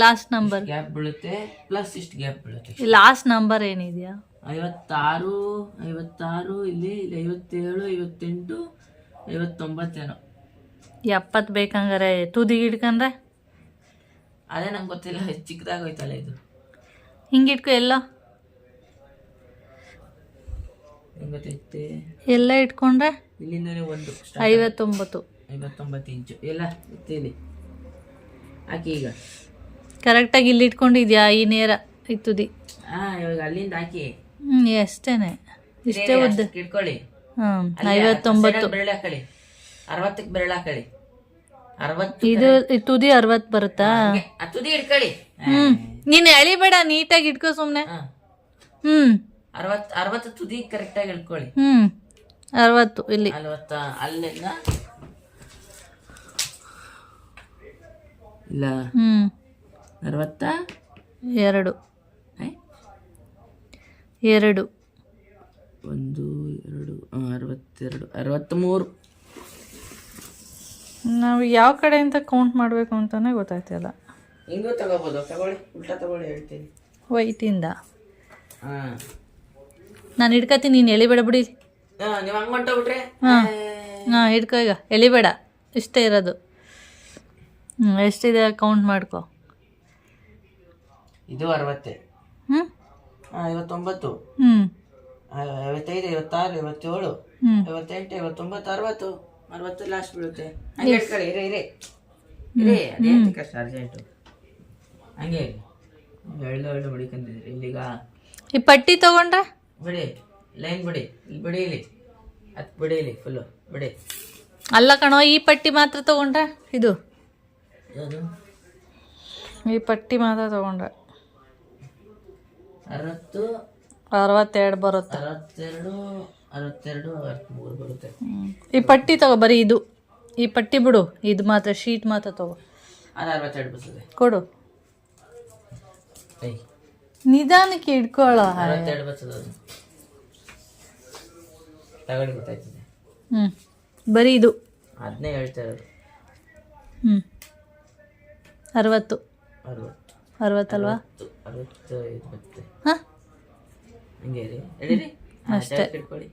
Speaker 1: ಲಾಸ್ಟ್ ನಂಬರ್
Speaker 2: ಗ್ಯಾಪ್ ಬೀಳುತ್ತೆ, ಪ್ಲಸ್ ಇಷ್ಟು ಗ್ಯಾಪ್ ಬೀಳುತ್ತೆ.
Speaker 1: ಲಾಸ್ಟ್ ನಂಬರ್ ಏನಿದೆಯಾ?
Speaker 2: 56 ಇಲ್ಲಿ 57, 58, 59 ಏನೋ.
Speaker 1: 70 ಬೇಕಂಗಾರೆ ತುದಿಗೆ ಇಟ್ಕೊಂಡ್ರೆ?
Speaker 2: ಅದೇ ನಂಗೆ ಗೊತ್ತಿಲ್ಲ, ಚಿಕ್ಕದಾಗೋಯ್ತಲ್ಲ ಇದು.
Speaker 1: ಹಿಂಗೆ ಇಟ್ಕೊ. ಎಲ್ಲ
Speaker 2: ಗೊತ್ತೈತೆ.
Speaker 1: ಎಲ್ಲ ಇಟ್ಕೊಂಡ್ರೆ
Speaker 2: ಇಲ್ಲಿಂದನೇ ಒಂದು
Speaker 1: 59
Speaker 2: ಇಂಚು ಎಲ್ಲ ಇಲ್ಲಿ ಹಾಕಿ. ಈಗ
Speaker 1: ಕರೆಕ್ಟಾಗಿ ಇಲ್ಲಿ ಇಟ್ಕೊಂಡಿದ್ಯಾ? ಈ ನೇರ ಈ ತುದಿ.
Speaker 2: ಇವಾಗ ಅಲ್ಲಿಂದ ಹಾಕಿ.
Speaker 1: ಅಷ್ಟೇನೆ, ಇಷ್ಟೇ ಉದ್ದ
Speaker 2: ಇಟ್ಕೊಳ್ಳಿ.
Speaker 1: 59
Speaker 2: ಬೆರಳು ಹಾಕೊಳ್ಳಿ. 60ಕ್ಕೆ ಬೆರಳು ಹಾಕೊಳ್ಳಿ. 60
Speaker 1: ಇದು ತುದಿ 60 ಬರುತ್ತಾ?
Speaker 2: ತುದಿ ಇಟ್ಕೊಳ್ಳಿ.
Speaker 1: ನೀನು ಎಳಿಬೇಡ, ನೀಟಾಗಿ ಇಟ್ಕೋ ಸುಮ್ನೆ.
Speaker 2: 60 ತುದಿ ಕರೆಕ್ಟಾಗಿ ಇಟ್ಕೊಳ್ಳಿ.
Speaker 1: 60 ಇಲ್ಲಿ
Speaker 2: 40 ಅಲ್ಲಿಂದ ಇಲ್ಲ
Speaker 1: 62 1 2 62 63. ನಾವು ಯಾವ ಕಡೆಯಿಂದ ಕೌಂಟ್ ಮಾಡಬೇಕು ಅಂತಾನೆ ಗೊತ್ತಾಯ್ತಿಲ್ಲ.
Speaker 2: ಹಿಂಗೂ ತಗೋಬೋದು. ತಗೊಳ್ಳಿ, ಉಲ್ಟಾ ತಗೊಳ್ಳಿ, ಹೇಳ್ತೀನಿ.
Speaker 1: ವೈಟಿಂದ ನಾನು ಹಿಡ್ಕತೀನಿ, ನೀನು ಎಳಿಬೇಡ ಬಿಡಿ.
Speaker 2: ನೀವು ಹಂಗೆ ಹೊಂಟೋಗ್ಬಿಟ್ರೆ
Speaker 1: ಹಾಂ ಹಿಡ್ಕೊ. ಈಗ ಎಳಿಬೇಡ, ಇಷ್ಟೇ ಇರೋದು. ಎಷ್ಟಿದೆ ಕೌಂಟ್ ಮಾಡ್ಕೊ.
Speaker 2: ಇದು 60. 59, 55, 56, 57, 58, 59, 60 ಲಾಸ್ಟ್ ಬೀಳುತ್ತೆ. ಹಂಗೆ ಇಟ್ಕೊಳ್ಳಿ. ಇರಿ ಅದೇ ಕಷ್ಟ ಅರ್ಜೆಂಟು. ಹಂಗೆ ಎಳ್ದು ಬಿಡಿಕೊಂಡಿದ್ರಿ. ಇಲ್ಲಿಗ
Speaker 1: ಈ ಪಟ್ಟಿ ತಗೊಂಡ್ರೆ
Speaker 2: ಬಿಡಿ, ಲೈನ್ ಬಿಡಿ, ಇಲ್ಲಿ ಬಿಡಿ, ಇಲ್ಲಿ ಹತ್ತು ಬಿಡಿ, ಇಲ್ಲಿ ಫುಲ್ಲು ಬಿಡಿ.
Speaker 1: ಅಲ್ಲ ಕಣೋ, ಈ ಪಟ್ಟಿ ಮಾತ್ರ ತಗೊಂಡ್ರೆ ಇದು
Speaker 2: ಯಾವುದು?
Speaker 1: ಈ ಪಟ್ಟಿ ಮಾತ್ರ ತಗೊಂಡ್ರೆ
Speaker 2: 60,
Speaker 1: 62 ಬರುತ್ತೆ.
Speaker 2: 62, 63 ಬರುತ್ತೆ.
Speaker 1: ಈ ಪಟ್ಟಿ ತಗೋ, ಬರೀ ಇದು. ಈ ಪಟ್ಟಿ ಬಿಡು, ಇದು ಮಾತ್ರ ಶೀಟ್ ಮಾತ್ರ ತಗೋ.
Speaker 2: ಅದು 62 ಬರ್ತದೆ.
Speaker 1: ಕೊಡು, ನಿಧಾನಕ್ಕೆ ಇಟ್ಕೊಳ್ಳೋ.
Speaker 2: 62 ಬರ್ತದೆ ಅದು. ತಗೊಳ್ಳಿ, ಗೊತ್ತಾಯ್ತದೆ.
Speaker 1: ಬರೀ ಇದು
Speaker 2: ಅದನ್ನೇ ಹೇಳ್ತಾ ಇರೋದು.
Speaker 1: 60 ಅಲ್ವಾ?
Speaker 2: 65 ಬರುತ್ತೆ.
Speaker 1: ಹಾಂ,
Speaker 2: ಹಂಗೆ ರೀ, ಹೇಳಿರಿ
Speaker 1: ಅಷ್ಟೇ.
Speaker 2: ಇಟ್ಕೊಳ್ಳಿ.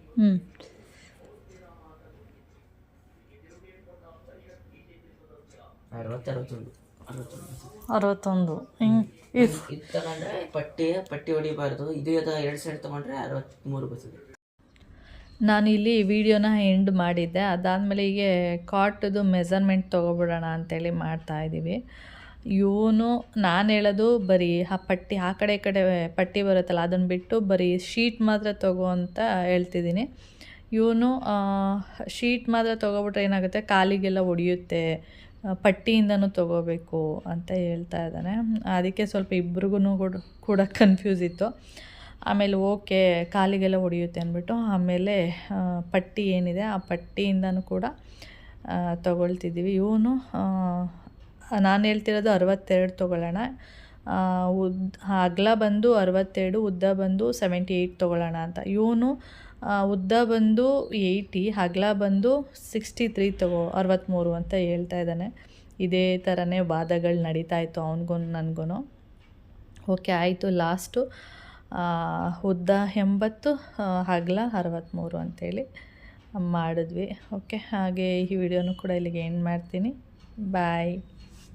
Speaker 1: 61 ಹಿಂಗೆ
Speaker 2: ಇದು ತಗೊಂಡ್ರೆ ಪಟ್ಟಿ ಹೊಡಿಬಾರ್ದು. ಇದು 2 ಸೈಡ್ ತಗೊಂಡ್ರೆ 63 ಬರ್ತದೆ.
Speaker 1: ನಾನಿಲ್ಲಿ ವಿಡಿಯೋನ ಎಂಡ್ ಮಾಡಿದ್ದೆ. ಅದಾದಮೇಲೆ ಹೀಗೆ ಕಾಟ್ದು ಮೆಸರ್ಮೆಂಟ್ ತೊಗೊಬಿಡೋಣ ಅಂತೇಳಿ ಮಾಡ್ತಾಯಿದ್ದೀವಿ. ಇವನು ನಾನು ಹೇಳೋದು ಬರೀ ಆ ಪಟ್ಟಿ ಆ ಕಡೆ ಈ ಕಡೆ ಪಟ್ಟಿ ಬರುತ್ತಲ್ಲ ಅದನ್ನು ಬಿಟ್ಟು ಬರೀ ಶೀಟ್ ಮಾತ್ರ ತೊಗೋ ಅಂತ ಹೇಳ್ತಿದ್ದೀನಿ. ಇವನು ಶೀಟ್ ಮಾತ್ರ ತೊಗೊಬಿಟ್ರೆ ಏನಾಗುತ್ತೆ, ಕಾಲಿಗೆಲ್ಲ ಹೊಡೆಯುತ್ತೆ, ಪಟ್ಟಿಯಿಂದನೂ ತೊಗೋಬೇಕು ಅಂತ ಹೇಳ್ತಾ ಇದ್ದಾನೆ. ಅದಕ್ಕೆ ಸ್ವಲ್ಪ ಇಬ್ರಿಗೂ ಕೂಡ ಕನ್ಫ್ಯೂಸ್ ಇತ್ತು. ಆಮೇಲೆ ಓಕೆ ಕಾಲಿಗೆಲ್ಲ ಹೊಡೆಯುತ್ತೆ ಅಂದ್ಬಿಟ್ಟು ಆಮೇಲೆ ಪಟ್ಟಿ ಏನಿದೆ ಆ ಪಟ್ಟಿಯಿಂದನೂ ಕೂಡ ತೊಗೊಳ್ತಿದ್ದೀವಿ. ಇವನು ನಾನು ಹೇಳ್ತಿರೋದು 62 ತೊಗೊಳ್ಳೋಣ. ಅಗಲ ಬಂದು 62, ಉದ್ದ ಬಂದು 78 ತೊಗೊಳ್ಳೋಣ ಅಂತ. ಇವನು ಉದ್ದ ಬಂದು 80, ಅಗಲ ಬಂದು 63 63 ಅಂತ ಹೇಳ್ತಾ ಇದ್ದಾನೆ. ಇದೇ ಥರನೇ ವಾದಗಳು ನಡೀತಾ ಇತ್ತು ಅವನಿಗೂ ನನಗೂ. ಓಕೆ ಆಯಿತು, ಲಾಸ್ಟು ಉದ್ದ 80, ಅಗಲ 63 ಅಂಥೇಳಿ ಮಾಡಿದ್ವಿ. ಓಕೆ, ಹಾಗೆ ಈ ವಿಡಿಯೋನು ಕೂಡ ಇಲ್ಲಿಗೆ ಎಂಡ್ ಮಾಡ್ತೀನಿ. ಬಾಯ್.